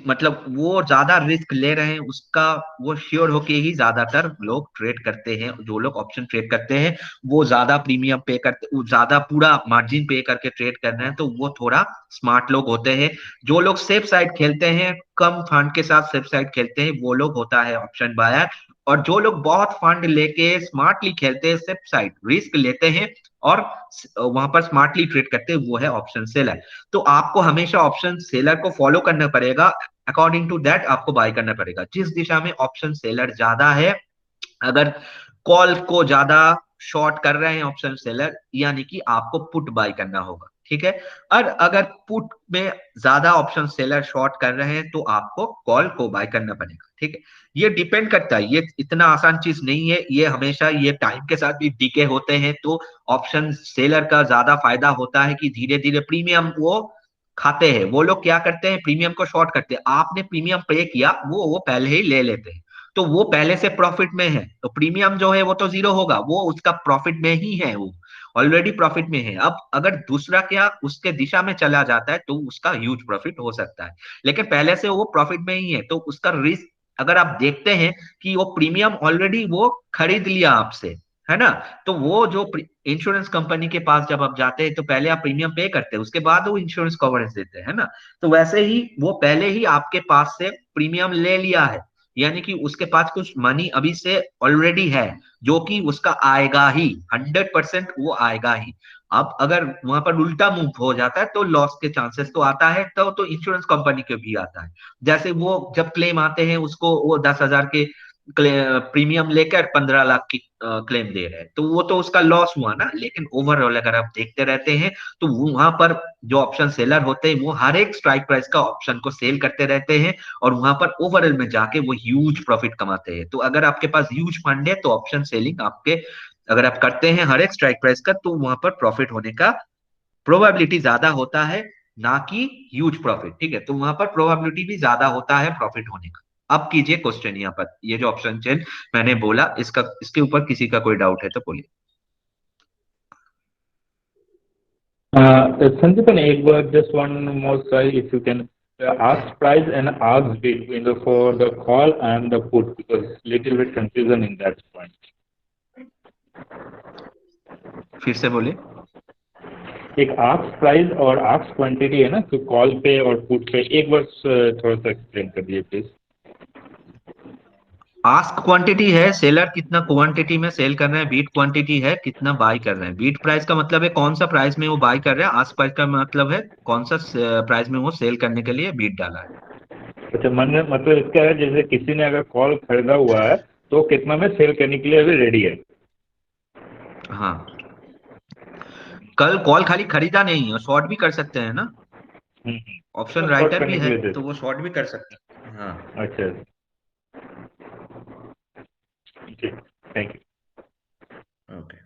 मतलब वो ज्यादा रिस्क ले रहे हैं उसका, वो श्योर होके ही ज्यादातर लोग ट्रेड करते हैं। जो लोग ऑप्शन ट्रेड करते हैं वो ज्यादा प्रीमियम पे करते, वो ज्यादा पूरा मार्जिन पे करके ट्रेड कर रहे हैं, तो वो थोड़ा स्मार्ट लोग होते हैं। जो लोग सेफ साइड खेलते हैं, कम फंड के साथ सेफ साइड खेलते हैं, वो लोग होता है ऑप्शन बायर। और जो लोग बहुत फंड लेके स्मार्टली खेलते हैं, सेफ साइड रिस्क लेते हैं और वहां पर स्मार्टली ट्रेड करते हैं, वो है ऑप्शन सेलर। तो आपको हमेशा ऑप्शन सेलर को फॉलो करना पड़ेगा, अकॉर्डिंग टू दैट आपको बाय करना पड़ेगा। जिस दिशा में ऑप्शन सेलर ज्यादा है, अगर कॉल को ज्यादा शॉर्ट कर रहे हैं ऑप्शन सेलर, यानी कि आपको पुट बाय करना होगा, ठीक है। और अगर पुट में ज्यादा ऑप्शन सेलर शॉर्ट कर रहे हैं तो आपको कॉल को बाय करना पड़ेगा, ठीक है। ये डिपेंड करता है, ये इतना आसान चीज नहीं है, ये हमेशा ये टाइम के साथ भी डीके होते हैं। तो ऑप्शन सेलर का ज्यादा फायदा होता है कि धीरे धीरे प्रीमियम वो खाते हैं। वो लोग क्या करते हैं, प्रीमियम को शॉर्ट करते हैं। आपने प्रीमियम पे किया, वो पहले ही ले लेते हैं, तो वो पहले से प्रॉफिट में है, तो प्रीमियम जो है वो तो जीरो होगा, वो उसका प्रॉफिट में ही है, वो ऑलरेडी प्रॉफिट में है। अब अगर दूसरा क्या उसके दिशा में चला जाता है तो उसका ह्यूज प्रॉफिट हो सकता है, लेकिन पहले से वो प्रॉफिट में ही है, तो उसका रिस्क अगर आप देखते हैं कि वो प्रीमियम ऑलरेडी वो खरीद लिया आपसे, है ना। तो वो जो इंश्योरेंस कंपनी के पास जब आप जाते हैं तो पहले आप प्रीमियम पे करते हैं, उसके बाद वो इंश्योरेंस कवरेज देते हैं, है ना। तो वैसे ही वो पहले ही आपके पास से प्रीमियम ले लिया है, यानी कि उसके पास कुछ मनी अभी से ऑलरेडी है, जो कि उसका आएगा ही, 100% वो आएगा ही। अब अगर वहां पर उल्टा मूव हो जाता है तो लॉस के चांसेस तो आता है, तो इंश्योरेंस कंपनी के भी आता है। जैसे वो जब क्लेम आते हैं, उसको वो 10,000 के प्रीमियम लेकर 15 लाख की क्लेम दे रहे हैं, तो वो तो उसका लॉस हुआ ना। लेकिन ओवरऑल अगर आप देखते रहते हैं तो वहां पर जो ऑप्शन सेलर होते हैं वो हर एक स्ट्राइक प्राइस का ऑप्शन को सेल करते रहते हैं, और वहां पर ओवरऑल में जाके वो ह्यूज प्रॉफिट कमाते हैं। तो अगर आपके पास ह्यूज फंड है तो ऑप्शन सेलिंग आपके, अगर आप करते हैं हर एक स्ट्राइक प्राइस का, तो वहां पर प्रॉफिट होने का प्रोबेबिलिटी ज्यादा होता है, ना कि ह्यूज प्रॉफिट, ठीक है। तो वहां पर प्रोबेबिलिटी भी ज्यादा होता है प्रॉफिट होने का। अब कीजिए क्वेश्चन यहाँ पर, ये जो ऑप्शन चेन मैंने बोला इसका, इसके ऊपर किसी का कोई डाउट है तो बोलिए। Sandeepan, एक बार just one more try if you can ask price and ask bid in the for the call and the put because little bit confusion in that point. फिर से बोलिए। एक आस्क प्राइस और ask quantity है ना, तो call पे और पुट पे एक बार थोड़ा सा एक्सप्लेन कर दिए प्लीज। आस्क क्वांटिटी है सेलर कितना क्वांटिटी में सेल कर रहे हैं, बीट क्वांटिटी है कितना बाय कर रहे हैं। बीट प्राइस का मतलब है कौन सा प्राइस में वो बाय कर रहे हैं, आस्क प्राइस का मतलब है कौन सा प्राइस में वो सेल करने के लिए बीट डाला है। अच्छा, मन मतलब इसका है जैसे किसी ने अगर कॉल खरीदा हुआ है तो कितना में सेल करने के लिए अभी रेडी है। हाँ, कल कॉल खाली खरीदा नहीं है, शॉर्ट भी कर सकते हैं ना, ऑप्शन तो शॉर्ट राइटर भी करने के है लिए दे तो वो शॉर्ट भी कर सकते हैं, हाँ। अच्छा ठीक, थैंक यू। ओके,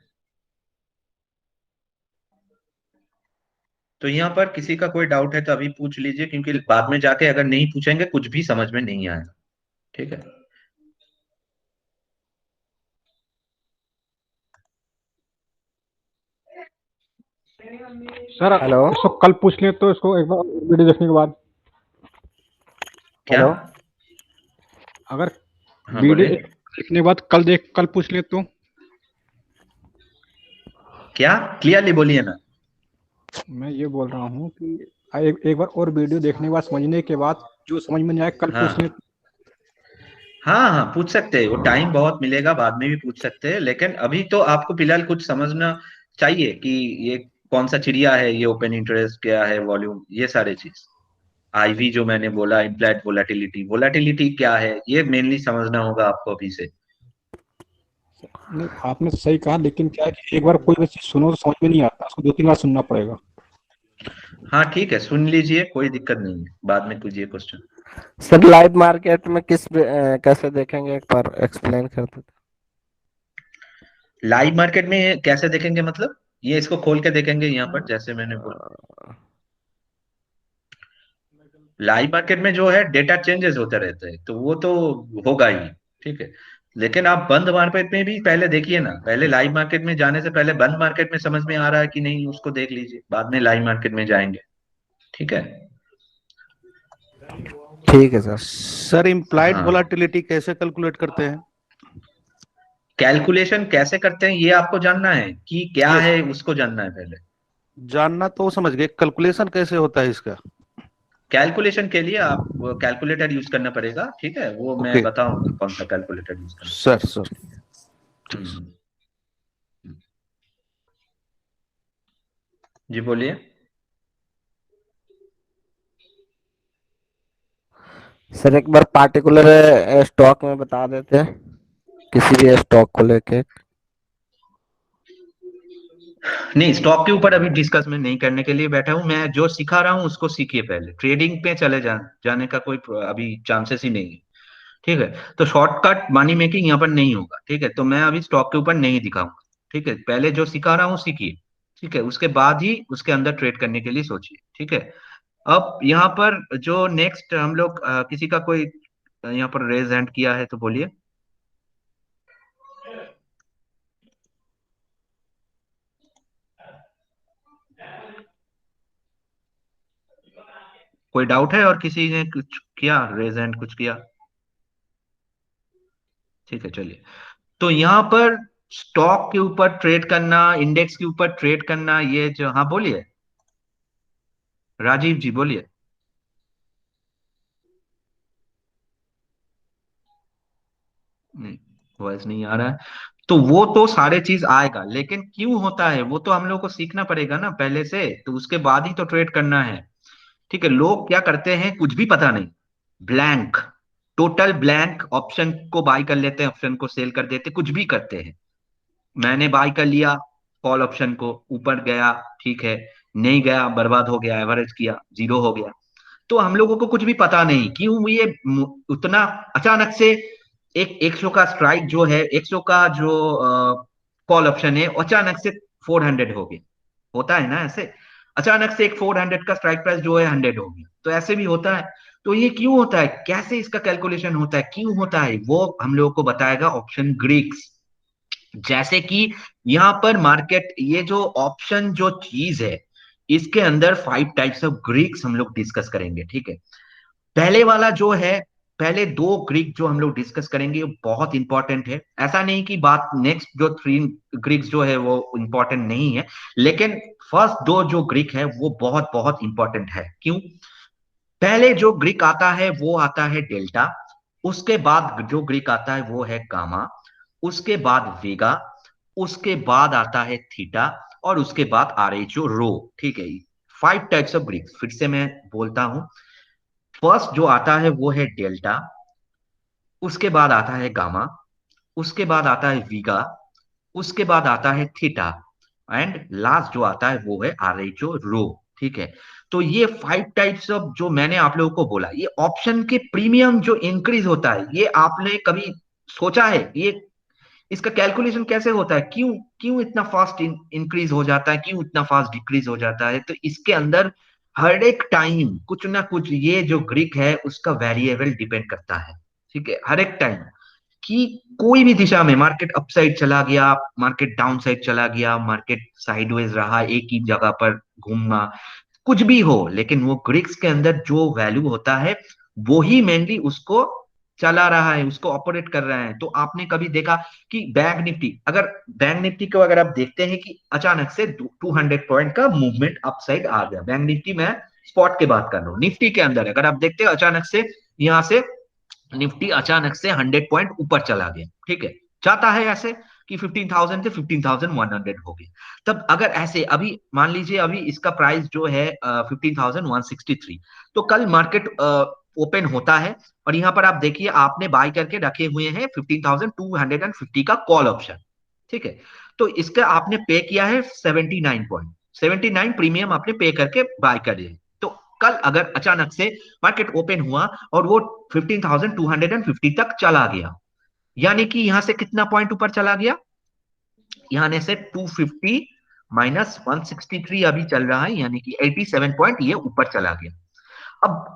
तो यहाँ पर किसी का कोई डाउट है तो अभी पूछ लीजिए, क्योंकि बाद में जाके अगर नहीं पूछेंगे कुछ भी समझ में नहीं आएगा, ठीक है। Sir hello. इसको कल पूछ लें तो इसको एक बार वीडियो देखने के बाद, क्या? हेलो। अगर हाँ वीडियो बोले। देखने के बाद कल पूछ लें तो। क्या क्लियरली बोलिए ना। मैं ये बोल रहा हूँ कि एक बार और वीडियो देखने के बाद, समझने के बाद जो समझ में नहीं आए कल पूछ लें। हाँ हाँ हाँ, पूछ सकते हैं, वो टाइम बहुत मिलेगा, बाद में भी पूछ सकते हैं, लेकिन अभी तो आपको फिलहाल कुछ समझना चाहिए कि ये कौन सा चिड़िया है, ये ओपन इंटरेस्ट क्या है, वॉल्यूम, ये सारे चीज। आईवी जो मैंने बोला, इम्प्लाइड वोलेटिलिटी, वोलेटिलिटी क्या है, ये मेनली समझना होगा आपको अभी से। नहीं, आपने सही कहा, लेकिन क्या है कि एक बार कोई भी चीज सुनो तो समझ में नहीं आता, उसको 2-3 बार सुनना पड़ेगा। हाँ ठीक है, सुन लीजिए, कोई दिक्कत नहीं है, बाद में कीजिए क्वेश्चन। सर लाइव मार्केट में कैसे देखेंगे, एक बार एक्सप्लेन कर देते। लाइव मार्केट में कैसे देखेंगे मतलब, ये इसको खोल के देखेंगे यहाँ पर जैसे मैंने बोला। लाइव मार्केट में जो है डेटा चेंजेस होते रहते हैं, तो वो तो होगा ही, ठीक है। लेकिन आप बंद मार्केट में भी पहले देखिए ना, पहले लाइव मार्केट में जाने से पहले बंद मार्केट में समझ में आ रहा है कि नहीं उसको देख लीजिए, बाद में लाइव मार्केट में जाएंगे, ठीक है। ठीक है सर। सर इम्प्लाइड हाँ, वोलाटिलिटी कैसे कैलकुलेट करते हैं? कैलकुलेशन कैसे करते हैं ये आपको जानना है कि क्या यस, है, उसको जानना है पहले। जानना तो समझ गए, कैलकुलेशन कैसे होता है इसका? कैलकुलेशन के लिए आप कैलकुलेटर यूज करना पड़ेगा, ठीक है, वो मैं ओके बताऊंगा कौन सा कैलकुलेटर यूज करना सर। सर है। जी बोलिए। सर एक बार पार्टिकुलर स्टॉक में बता देते हैं, किसी भी स्टॉक को लेके। नहीं, स्टॉक के ऊपर अभी डिस्कस मैं नहीं करने के लिए बैठा हूं, मैं जो सिखा रहा हूं उसको सीखिए पहले, ट्रेडिंग पे चले जाने का कोई अभी चांसेस ही नहीं है, ठीक है। तो शॉर्टकट मनी मेकिंग यहाँ पर नहीं होगा, ठीक है, तो मैं अभी स्टॉक के ऊपर नहीं दिखाऊंगा, ठीक है, पहले जो सिखा रहा हूँ सीखिए, ठीक है, उसके बाद ही उसके अंदर ट्रेड करने के लिए सोचिए, ठीक है। अब यहाँ पर जो नेक्स्ट हम लोग किसी का कोई यहाँ पर रेज हैंड किया है तो बोलिए। कोई डाउट है और किसी ने कुछ किया, रेज हैंड कुछ किया? ठीक है, चलिए। तो यहाँ पर स्टॉक के ऊपर ट्रेड करना, इंडेक्स के ऊपर ट्रेड करना, ये जो, हाँ बोलिए, राजीव जी बोलिए। नहीं, वॉइस नहीं आ रहा है। तो वो तो सारे चीज आएगा, लेकिन क्यों होता है वो तो हम लोग को सीखना पड़ेगा ना पहले से, तो उसके बाद ही तो ट्रेड करना है, ठीक है। लोग क्या करते हैं, कुछ भी पता नहीं, ब्लैंक, टोटल ब्लैंक, ऑप्शन को बाय कर लेते हैं, ऑप्शन को सेल कर देते, कुछ भी करते हैं। मैंने बाय कर लिया कॉल ऑप्शन को, ऊपर गया, ठीक है, नहीं गया, बर्बाद हो गया, एवरेज किया, जीरो हो गया। तो हम लोगों को कुछ भी पता नहीं क्यों ये उतना अचानक से एक 100 का स्ट्राइक जो है, 100 का जो कॉल ऑप्शन है, अचानक से 400 हो गया, होता है ना ऐसे, अचानक से एक 400 का स्ट्राइक प्राइस जो है 100 हो गया, तो ऐसे भी होता है। तो ये क्यों होता है, कैसे इसका कैलकुलेशन होता है, क्यों होता है, वो हम लोगों को बताएगा ऑप्शन ग्रीक्स। जैसे कि यहाँ पर मार्केट, ये जो ऑप्शन जो चीज है, इसके अंदर 5 टाइप्स ऑफ ग्रीक्स हम लोग डिस्कस करेंगे, ठीक है। पहले वाला जो है, पहले 2 ग्रीक जो हम लोग डिस्कस करेंगे वो बहुत इंपॉर्टेंट है, ऐसा नहीं कि बात नेक्स्ट जो 3 ग्रीक्स जो है वो इंपॉर्टेंट नहीं है, लेकिन फर्स्ट 2 जो ग्रीक है वो बहुत बहुत इंपॉर्टेंट है। क्यों? पहले जो ग्रीक आता है वो आता है डेल्टा, उसके बाद जो ग्रीक आता है वो है गामा, उसके बाद वेगा, उसके बाद आता है थीटा, और उसके बाद आ रही जो रो, ठीक है। 5 टाइप्स ऑफ ग्रीक, फिर से मैं बोलता हूं। फर्स्ट जो आता है वो है डेल्टा, उसके बाद आता है गामा, उसके बाद आता है वीगा, उसके बाद आता है थीटा, एंड लास्ट जो आता है वो है आर एच ओ रो, ठीक है। तो ये 5 टाइप्स ऑफ जो मैंने आप लोगों को बोला, ये ऑप्शन के प्रीमियम जो इंक्रीज होता है, ये आपने कभी सोचा है ये, इसका कैलकुलेशन कैसे होता है, क्यों क्यों इतना फास्ट इंक्रीज हो जाता है, क्यों इतना फास्ट डिक्रीज हो जाता है, तो इसके अंदर हर एक टाइम कुछ ना कुछ ये जो ग्रीक है उसका वेरिएबल डिपेंड करता है, ठीक है, हर एक टाइम, कि कोई भी दिशा में मार्केट अपसाइड चला गया, मार्केट डाउन साइड चला गया, मार्केट साइडवेज रहा, एक ही जगह पर घूमना, कुछ भी हो, लेकिन वो ग्रिक्स के अंदर जो वैल्यू होता है वो ही मेनली उसको चला रहा है, उसको ऑपरेट कर रहा है। तो आपने कभी देखा कि बैंक निफ्टी, अगर बैंक निफ्टी को अगर आप देखते हैं कि अचानक से 200 पॉइंट का मूवमेंट अपसाइड आ गया, बैंक निफ्टी में स्पॉट की बात कर रहा हूँ, निफ्टी के अंदर अगर आप देखते हो अचानक से यहां से निफ्टी अचानक से 100 पॉइंट ऊपर चला गया, ठीक है, चाहता है ऐसे कि 15,000 से 15,100 हो गया। तब अगर ऐसे अभी मान लीजिए अभी इसका प्राइस जो है 15,163, तो कल मार्केट ओपन होता है और यहां पर आप देखिए आपने बाय करके रखे हुए हैं 15,250 का कॉल ऑप्शन, ठीक है। तो इसका आपने पे किया है 79 प्रीमियम आपने पे करके बाय कर लिया। तो कल अगर अचानक से मार्केट ओपन हुआ और वो 15,250 तक चला गया, यानी कि यहां से कितना पॉइंट ऊपर चला गया, यहां से 250 माइनस 163 अभी चल रहा है, यानी कि 87 पॉइंट ये ऊपर चला गया। अब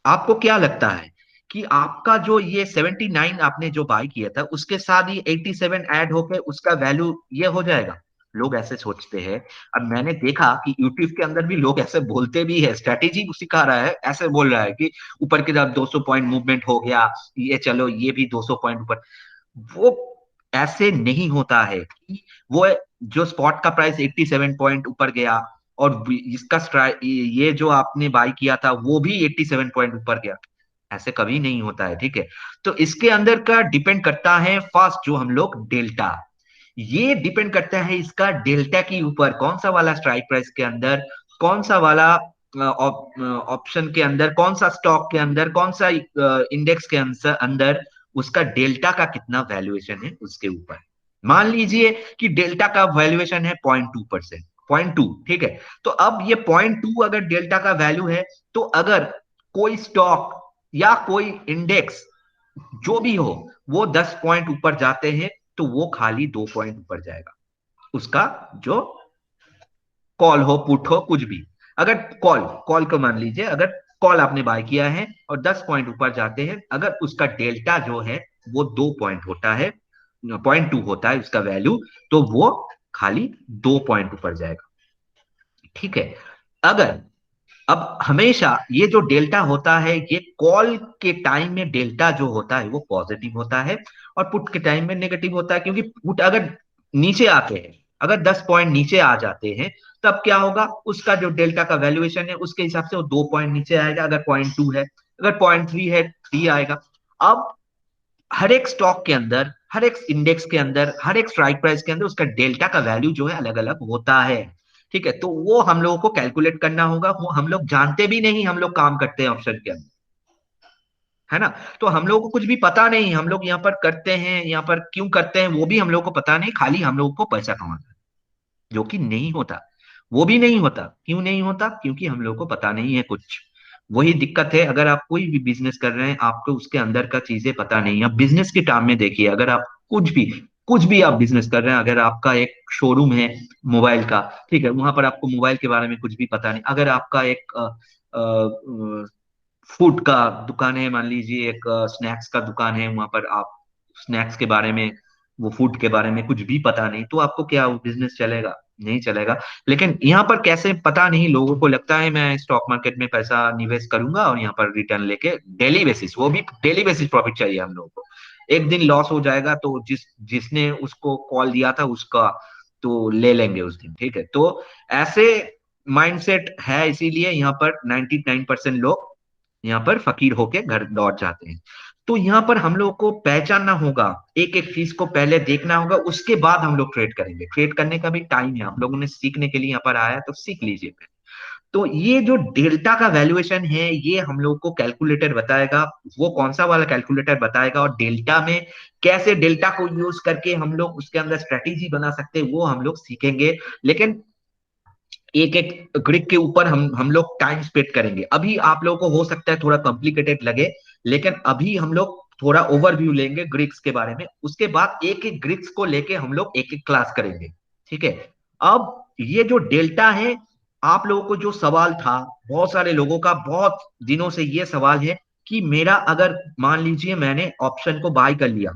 आपको क्या लगता है कि आपका जो ये 79 आपने जो बाय किया था उसके साथ ही 87 ऐड होकर उसका वैल्यू ये हो जाएगा? लोग ऐसे सोचते हैं। अब मैंने देखा कि यूट्यूब के अंदर भी लोग ऐसे बोलते भी है, स्ट्रेटेजी सिखा रहा है, ऐसे बोल रहा है कि ऊपर की तरफ 200 पॉइंट मूवमेंट हो गया, ये चलो ये भी 200 पॉइंट ऊपर। वो ऐसे नहीं होता है कि वो जो स्पॉट का प्राइस 87 पॉइंट ऊपर गया और इसका ये जो आपने बाय किया था वो भी 87 पॉइंट ऊपर गया, ऐसे कभी नहीं होता है। ठीक है, तो इसके अंदर का डिपेंड करता है फर्स्ट जो हम लोग डेल्टा, ये डिपेंड करता है इसका डेल्टा के ऊपर, कौन सा वाला स्ट्राइक प्राइस के अंदर, कौन सा वाला ऑप्शन के अंदर, कौन सा स्टॉक के अंदर, कौन सा इंडेक्स के अंदर उसका डेल्टा का कितना वैल्यूएशन है उसके ऊपर। मान लीजिए कि डेल्टा का वैल्यूएशन है 0.2%, 0.2, ठीक है। तो अब ये 0.2 अगर डेल्टा का वैल्यू है, तो अगर कोई स्टॉक या कोई इंडेक्स जो भी हो वो 10 पॉइंट ऊपर जाते हैं तो वो खाली 2 पॉइंट ऊपर जाएगा, उसका जो कॉल हो पुट हो कुछ भी। अगर कॉल कॉल को मान लीजिए, अगर कॉल आपने बाय किया है और 10 पॉइंट ऊपर जाते हैं, अगर उसका डेल्टा जो है वो 2 पॉइंट होता है, 0.2 होता है उसका वैल्यू, तो वो खाली 2 पॉइंट ऊपर जाएगा। ठीक है, अगर अब हमेशा ये जो डेल्टा होता है ये कॉल के टाइम में डेल्टा जो होता है वो पॉजिटिव होता है और पुट के टाइम में नेगेटिव होता है, क्योंकि पुट अगर नीचे आते हैं, अगर 10 पॉइंट नीचे आ जाते हैं, तब क्या होगा, उसका जो डेल्टा का वैल्यूएशन है उसके हिसाब से वो 2 पॉइंट नीचे आएगा। अगर 0.2 है, अगर 0.3 है, 3 आएगा। अब हर एक स्टॉक के अंदर, हर एक इंडेक्स के अंदर, हर एक स्ट्राइक प्राइस के अंदर उसका डेल्टा का वैल्यू जो है अलग अलग होता है। ठीक है, तो वो हम लोगों को कैलकुलेट करना होगा, वो हम लोग जानते भी नहीं, हम लोग काम करते हैं ऑप्शन के अंदर, है ना। तो हम लोगों को कुछ भी पता नहीं, हम लोग यहाँ पर करते हैं, यहाँ पर क्यों करते हैं वो भी हम लोगों को पता नहीं, खाली हम लोगों को पैसा कमाना है, जो कि नहीं होता। वो भी नहीं होता, क्यों नहीं होता, क्योंकि हम लोगों को पता नहीं है कुछ। वही दिक्कत है, अगर आप कोई भी बिजनेस कर रहे हैं, आपको उसके अंदर का चीजें पता नहीं है। अब बिजनेस के टर्म में देखिए, अगर आप कुछ भी आप बिजनेस कर रहे हैं, अगर आपका एक शोरूम है मोबाइल का, ठीक है, वहां पर आपको मोबाइल के बारे में कुछ भी पता नहीं। अगर आपका एक फूड का दुकान है, मान लीजिए एक स्नैक्स का दुकान है, वहां पर आप स्नैक्स के बारे में, वो फूड के बारे में कुछ भी पता नहीं, तो आपको क्या वो बिजनेस चलेगा, नहीं चलेगा। लेकिन यहाँ पर कैसे पता नहीं, लोगों को लगता है मैं स्टॉक मार्केट में पैसा निवेश करूंगा और यहाँ पर रिटर्न लेके डेली बेसिस, वो भी डेली बेसिस प्रॉफिट चाहिए हम लोगों को। एक दिन लॉस हो जाएगा तो जिसने उसको कॉल दिया था उसका तो ले लेंगे उस दिन। ठीक है, तो ऐसे माइंडसेट है, इसीलिए यहाँ पर 99% लोग यहाँ पर फकीर होके घर लौट जाते हैं। तो यहाँ पर हम लोग को पहचानना होगा, एक एक चीज को पहले देखना होगा, उसके बाद हम लोग ट्रेड करेंगे। ट्रेड करने का भी टाइम है, आप लोगों ने सीखने के लिए यहाँ पर आया तो सीख लीजिए। तो ये जो डेल्टा का वैल्यूएशन है ये हम लोग को कैलकुलेटर बताएगा, वो कौन सा वाला कैलकुलेटर बताएगा, और डेल्टा में कैसे डेल्टा को यूज करके हम लोग उसके अंदर स्ट्रेटेजी बना सकते हैं वो हम लोग सीखेंगे। लेकिन एक एक ग्रिड के ऊपर हम लोग टाइम स्पेंड करेंगे। अभी आप लोगों को हो सकता है थोड़ा कॉम्प्लिकेटेड लगे, लेकिन अभी हम लोग थोड़ा ओवरव्यू लेंगे ग्रिड्स के बारे में, उसके बाद एक एक ग्रिड्स को लेके हम लोग एक एक क्लास करेंगे। ठीक है, अब ये जो डेल्टा है, आप लोगों को जो सवाल था, बहुत सारे लोगों का बहुत दिनों से ये सवाल है कि मेरा अगर मान लीजिए मैंने ऑप्शन को बाय कर लिया,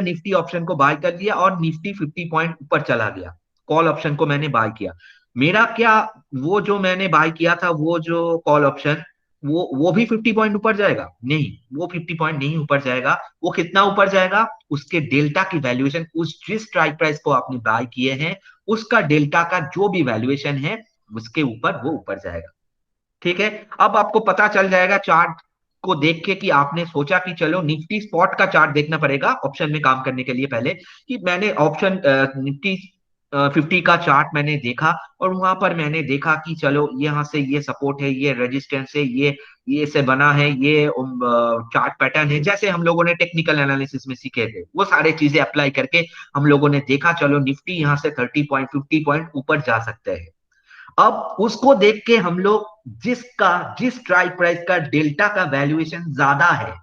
निफ्टी ऑप्शन को बाय कर लिया और निफ्टी 50 पॉइंट ऊपर चला गया, कॉल ऑप्शन को मैंने बाय किया, मेरा क्या, वो जो मैंने बाय किया था वो जो कॉल ऑप्शन, वो भी 50 पॉइंट ऊपर जाएगा? नहीं, वो 50 पॉइंट नहीं ऊपर जाएगा। वो कितना ऊपर जाएगा, उसके डेल्टा की वैल्यूएशन, उस जिस स्ट्राइक प्राइस को आपने बाय किए हैं उसका डेल्टा का जो भी वैल्यूएशन है उसके ऊपर वो ऊपर जाएगा। ठीक है, अब आपको पता चल जाएगा चार्ट को देख के कि आपने सोचा कि चलो निफ्टी स्पॉट का चार्ट देखना पड़ेगा ऑप्शन में काम करने के लिए पहले, कि मैंने ऑप्शन निफ्टी 50 का चार्ट मैंने देखा और वहां पर मैंने देखा कि चलो यहाँ से ये सपोर्ट है, ये रेजिस्टेंस है, ये से बना है, ये चार्ट पैटर्न है, जैसे हम लोगों ने टेक्निकल एनालिसिस में सीखे थे वो सारे चीजें अप्लाई करके हम लोगों ने देखा चलो निफ्टी यहाँ से 30 पॉइंट 50 पॉइंट ऊपर जा सकते हैं। अब उसको देख के हम लोग जिस स्ट्राइक प्राइस का डेल्टा का वैल्यूएशन ज्यादा है,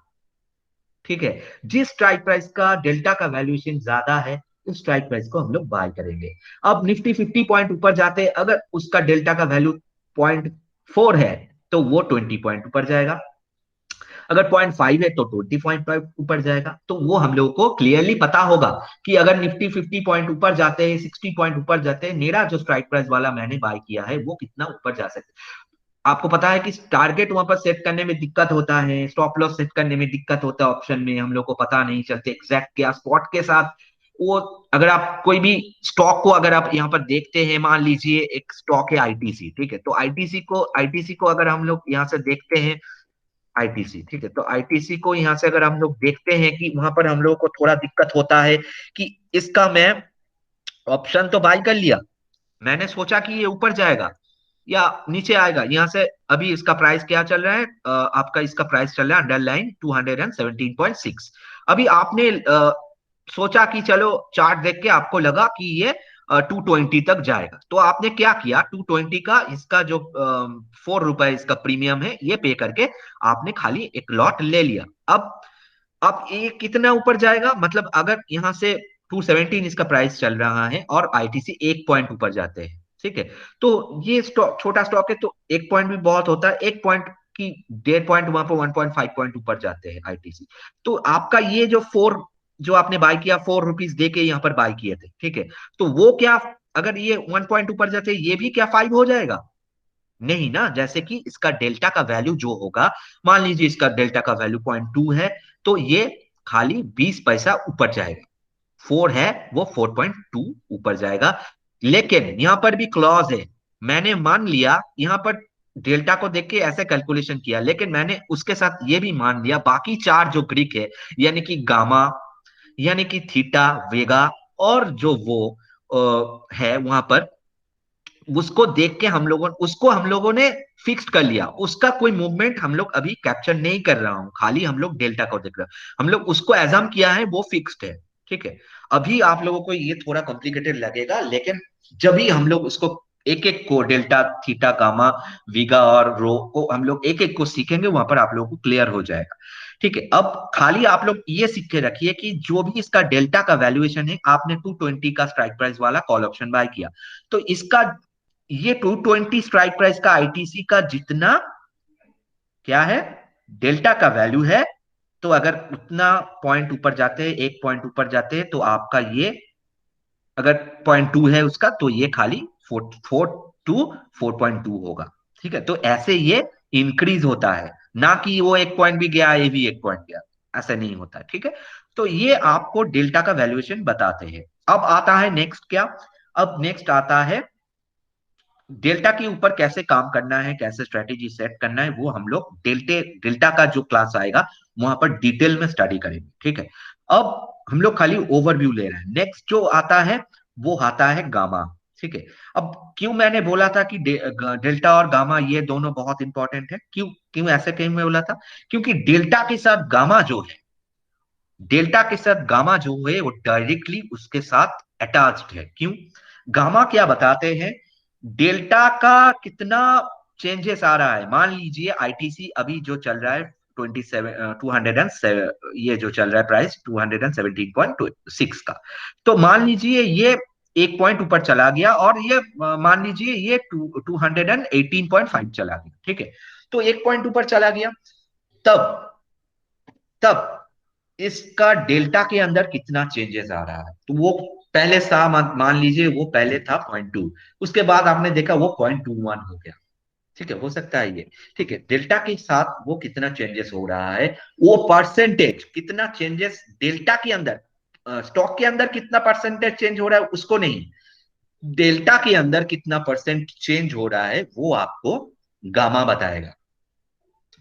ठीक है, जिस स्ट्राइक प्राइस का डेल्टा का वैल्यूएशन ज्यादा है उस स्ट्राइक प्राइस को हम लोग बाय करेंगे। अब निफ्टी 50 पॉइंट ऊपर जाते, अगर उसका डेल्टा का वैल्यू 0.4 है तो वो 20 पॉइंट ऊपर जाएगा। अगर 0.5 है तो 20.5 ऊपर जाएगा। तो वो हम लोगों को क्लियरली पता होगा कि अगर निफ्टी 50 पॉइंट ऊपर जाते हैं, 60 पॉइंट ऊपर जाते हैं, मेरा जो स्ट्राइक प्राइस वाला मैंने बाय किया है वो कितना ऊपर जा सकता है। आपको पता है कि टारगेट वहां पर सेट करने में दिक्कत होता है, स्टॉप लॉस सेट करने में दिक्कत होता है, ऑप्शन में हम लोग को पता नहीं चलते एग्जैक्ट क्या स्पॉट के साथ वो। अगर आप कोई भी स्टॉक को अगर आप यहाँ पर देखते हैं, मान लीजिए एक स्टॉक है आईटीसी, ठीक है, तो आईटीसी को अगर हम लोग यहाँ से देखते हैं, आईटीसी, ठीक है, तो आईटीसी को यहाँ से अगर हम लोग देखते हैं कि वहां पर हम लोग को थोड़ा दिक्कत होता है कि इसका मैं ऑप्शन तो बाय कर लिया, मैंने सोचा कि ये ऊपर जाएगा या नीचे आएगा। यहाँ से अभी इसका प्राइस क्या चल रहा है, आपका इसका प्राइस चल रहा है अंडरलाइन 217.6। अभी आपने सोचा कि चलो चार्ट देख के आपको लगा कि ये 220 तक जाएगा, तो आपने क्या किया, 220 का इसका जो 4 रुपए इसका प्रीमियम है ये पे करके आपने खाली एक लॉट ले लिया। अब ये कितना ऊपर जाएगा, मतलब अगर यहाँ से 217 इसका प्राइस चल रहा है और आईटीसी 1 पॉइंट ऊपर जाते हैं, ठीक है, तो ये स्टॉक छोटा स्टॉक है तो 1 पॉइंट भी बहुत होता है, 1 पॉइंट की 1.5 पॉइंट वहां पर 1.5 पॉइंट ऊपर जाते हैं आईटीसी। तो आपका ये जो आपने बाय किया, 4 रुपीज दे के यहाँ पर बाय किए थे, ठीक है, तो वो क्या, अगर ये 1 पॉइंट ऊपर जाते ये भी क्या 5 हो जाएगा? नहीं ना, जैसे कि इसका डेल्टा का वैल्यू जो होगा, मान लीजिए इसका डेल्टा का वैल्यू 0.2 है, तो ये खाली 20 पैसा ऊपर जाएगा। 4 है वो 4.2 ऊपर जाएगा। लेकिन यहां पर भी क्लॉज है, मैंने मान लिया यहां पर डेल्टा को देख के ऐसे कैलकुलेशन किया, लेकिन मैंने उसके साथ ये भी मान लिया बाकी चार जो ग्रीक है, यानी कि गामा, यानी कि थीटा, वेगा, और जो वो है वहां पर, उसको देख के हम लोगों ने फिक्स्ड कर लिया। उसका कोई मूवमेंट हम लोग अभी कैप्चर नहीं कर रहा हूं, खाली हम लोग डेल्टा को देख रहे हैं, हम लोग उसको एजम किया है वो फिक्स्ड है, ठीक है। अभी आप लोगों को ये थोड़ा कॉम्प्लिकेटेड लगेगा, लेकिन जब भी हम लोग उसको एक एक को डेल्टा, थीटा, गामा, वीगा और रो को हम लोग एक एक को सीखेंगे, वहां पर आप लोगों को क्लियर हो जाएगा, ठीक है। अब खाली आप लोग ये सीख के रखिए कि जो भी इसका डेल्टा का वैल्यूएशन है, आपने 220 का स्ट्राइक प्राइस वाला कॉल ऑप्शन बाय किया, तो इसका ये 220 स्ट्राइक प्राइस का आईटीसी का जितना क्या है डेल्टा का वैल्यू है, तो अगर उतना पॉइंट ऊपर जाते हैं, 1 पॉइंट ऊपर जाते हैं, तो आपका ये अगर 0.2 है उसका, तो ये खाली 4.2 होगा, ठीक है। तो ऐसे ये इंक्रीज होता है, ना कि वो 1 पॉइंट भी गया, ये भी 1 पॉइंट गया, ऐसा नहीं होता, ठीक है। तो ये आपको डेल्टा का वैल्यूएशन बताते हैं। अब आता है नेक्स्ट क्या, अब नेक्स्ट आता है डेल्टा के ऊपर कैसे काम करना है, कैसे स्ट्रेटेजी सेट करना है, वो हम लोग डेल्टा का जो क्लास आएगा वहां पर डिटेल में स्टडी करेंगे, ठीक है। अब हम लोग खाली ओवरव्यू ले रहे हैं। नेक्स्ट जो आता है वो आता है गामा, ठीक है। अब क्यों मैंने बोला था कि डेल्टा और गामा ये दोनों बहुत इंपॉर्टेंट है, क्यों क्यों ऐसे क्यों मैं बोला था, क्योंकि डेल्टा के साथ गामा जो है वो डायरेक्टली उसके साथ अटैच्ड है। क्यों? गामा क्या बताते हैं, डेल्टा का कितना चेंजेस आ रहा है। मान लीजिए आईटीसी अभी जो चल रहा है 207, ये जो चल रहा है प्राइस 217.6 का, तो मान लीजिए ये 1 पॉइंट ऊपर चला गया और ये मान लीजिए ये 218.5 चला गया, ठीक है। तो 1 पॉइंट ऊपर चला गया, तब तब इसका डेल्टा के अंदर कितना चेंजेस आ रहा है, तो वो पहले था, मान लीजिए वो पहले था 0.2, उसके बाद आपने देखा वो 0.21 हो गया, ठीक है, हो सकता है ये, ठीक है। डेल्टा के साथ वो कितना चेंजेस हो रहा है, वो परसेंटेज कितना चेंजेस डेल्टा के अंदर, स्टॉक के अंदर कितना परसेंटेज चेंज हो रहा है उसको नहीं, डेल्टा के अंदर कितना परसेंट चेंज हो रहा है वो आपको गामा बताएगा,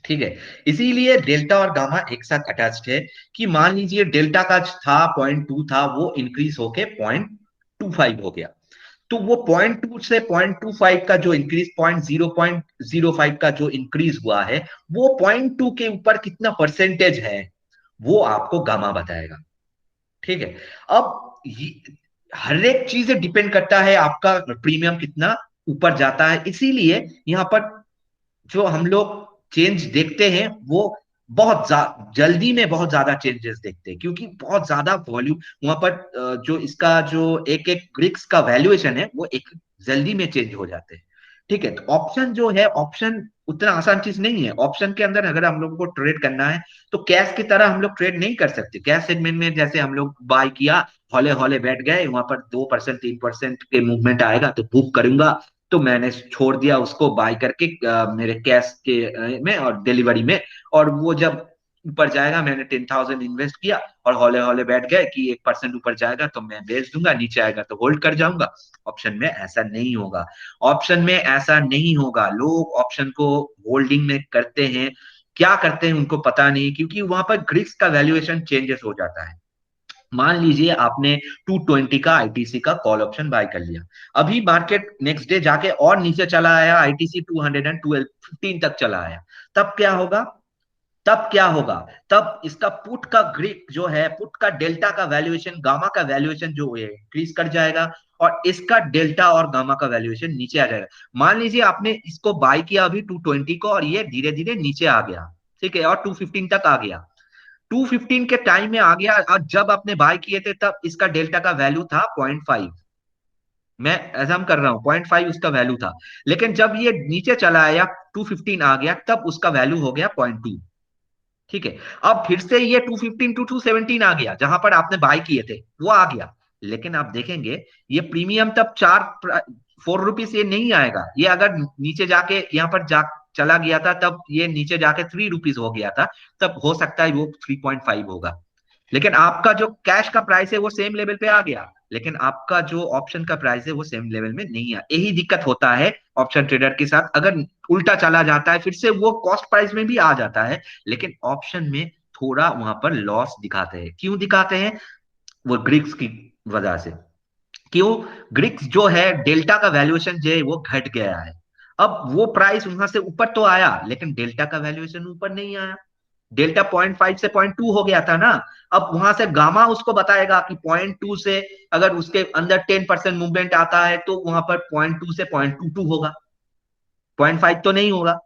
ठीक है। इसीलिए डेल्टा और गामा एक साथ अटैच्ड है कि मान लीजिए डेल्टा का था 0.2 था, वो इंक्रीज होके 0.25 हो गया, तो वो 0.2 से 0.25 का जो इंक्रीज 0.05 का जो इंक्रीज हुआ है, वो 0.2 के ऊपर कितना परसेंटेज है वो आपको गामा बताएगा, ठीक है। अब हर एक चीज डिपेंड करता है आपका प्रीमियम कितना ऊपर जाता है, इसीलिए यहाँ पर जो हम लोग चेंज देखते हैं वो बहुत जल्दी में बहुत ज्यादा चेंजेस देखते हैं, क्योंकि बहुत ज्यादा वॉल्यूम वहां पर जो इसका जो एक एक ग्रिक्स का वैल्यूएशन है वो एक जल्दी में चेंज हो जाते हैं, ठीक है, तो ऑप्शन जो है, ऑप्शन उतना आसान चीज नहीं है। ऑप्शन के अंदर अगर हम लोग को ट्रेड करना है तो कैश की तरह हम लोग ट्रेड नहीं कर सकते। कैश सेगमेंट में जैसे हम लोग बाय किया, हौले हौले बैठ गए, वहां पर 2% 3% के मूवमेंट आएगा तो बुक करूंगा, तो मैंने छोड़ दिया उसको बाय करके मेरे कैश के में और डिलीवरी में, और वो जब ऊपर जाएगा, मैंने 10,000 इन्वेस्ट किया और हौले हौले बैठ गए कि 1% ऊपर जाएगा तो मैं बेच दूंगा, नीचे आएगा तो होल्ड कर जाऊंगा। ऑप्शन में ऐसा नहीं होगा। ऑप्शन में ऐसा नहीं होगा। लोग ऑप्शन को होल्डिंग में करते हैं, क्या करते हैं उनको पता नहीं, क्योंकि वहां पर ग्रिक्स का वैल्यूएशन चेंजेस हो जाता है। मान लीजिए आपने 220 का आईटीसी का कॉल ऑप्शन बाय कर लिया, अभी मार्केट नेक्स्ट डे जाके और नीचे चला आया, आईटीसी 212 15 तक चला आया, तब क्या होगा? तब क्या होगा? तब इसका पुट का ग्रिक जो है, पुट का डेल्टा का वैल्यूएशन, गामा का वैल्यूएशन जो है इंक्रीज कर जाएगा, और इसका डेल्टा और गामा का वैल्यूएशन नीचे आ जाएगा। मान लीजिए आपने इसको बाय किया अभी 220 को, और ये धीरे धीरे नीचे आ गया, ठीक है, और 215 तक आ गया, 215 के टाइम में आ गया, और जब आपने बाय किए थे तब इसका डेल्टा का वैल्यू था 0.5, मैं एजम कर रहा हूं 0.5 उसका वैल्यू था। लेकिन जब ये नीचे चला आया, 215 आ गया, तब उसका वैल्यू हो गया 0.2। ठीक है, अब फिर से ये 215 टू 217 आ गया, जहां पर आपने बाय किए थे वो आ गया। लेकिन आप देखेंगे ये प्रीमियम तब 4 रुपीज ये नहीं आएगा। ये अगर नीचे जाके यहाँ पर जा चला गया था, तब ये नीचे जाके 3 रुपीज हो गया था, तब हो सकता है वो 3.5 होगा। लेकिन आपका जो कैश का प्राइस है वो सेम लेवल पे आ गया, लेकिन आपका जो ऑप्शन का प्राइस है वो सेम लेवल में नहीं आया। यही दिक्कत होता है ऑप्शन ट्रेडर के साथ। अगर उल्टा चला जाता है फिर से वो कॉस्ट प्राइस में भी आ जाता है, लेकिन ऑप्शन में थोड़ा वहां पर लॉस दिखाते हैं। क्यों दिखाते हैं? वो ग्रिक्स की वजह से। क्यों? ग्रिक्स जो है, डेल्टा का वैल्यूएशन जो है वो घट गया है। अब वो प्राइस वहां से ऊपर तो आया, लेकिन डेल्टा का वैल्यूएशन ऊपर नहीं आया। डेल्टा 0.5 से 0.2 हो गया था ना। अब वहां से गामा उसको बताएगा कि 0.2 से अगर उसके अंदर 10% मूवमेंट आता है तो वहां पर 0.2 से 0.22 होगा, 0.5 तो नहीं होगा।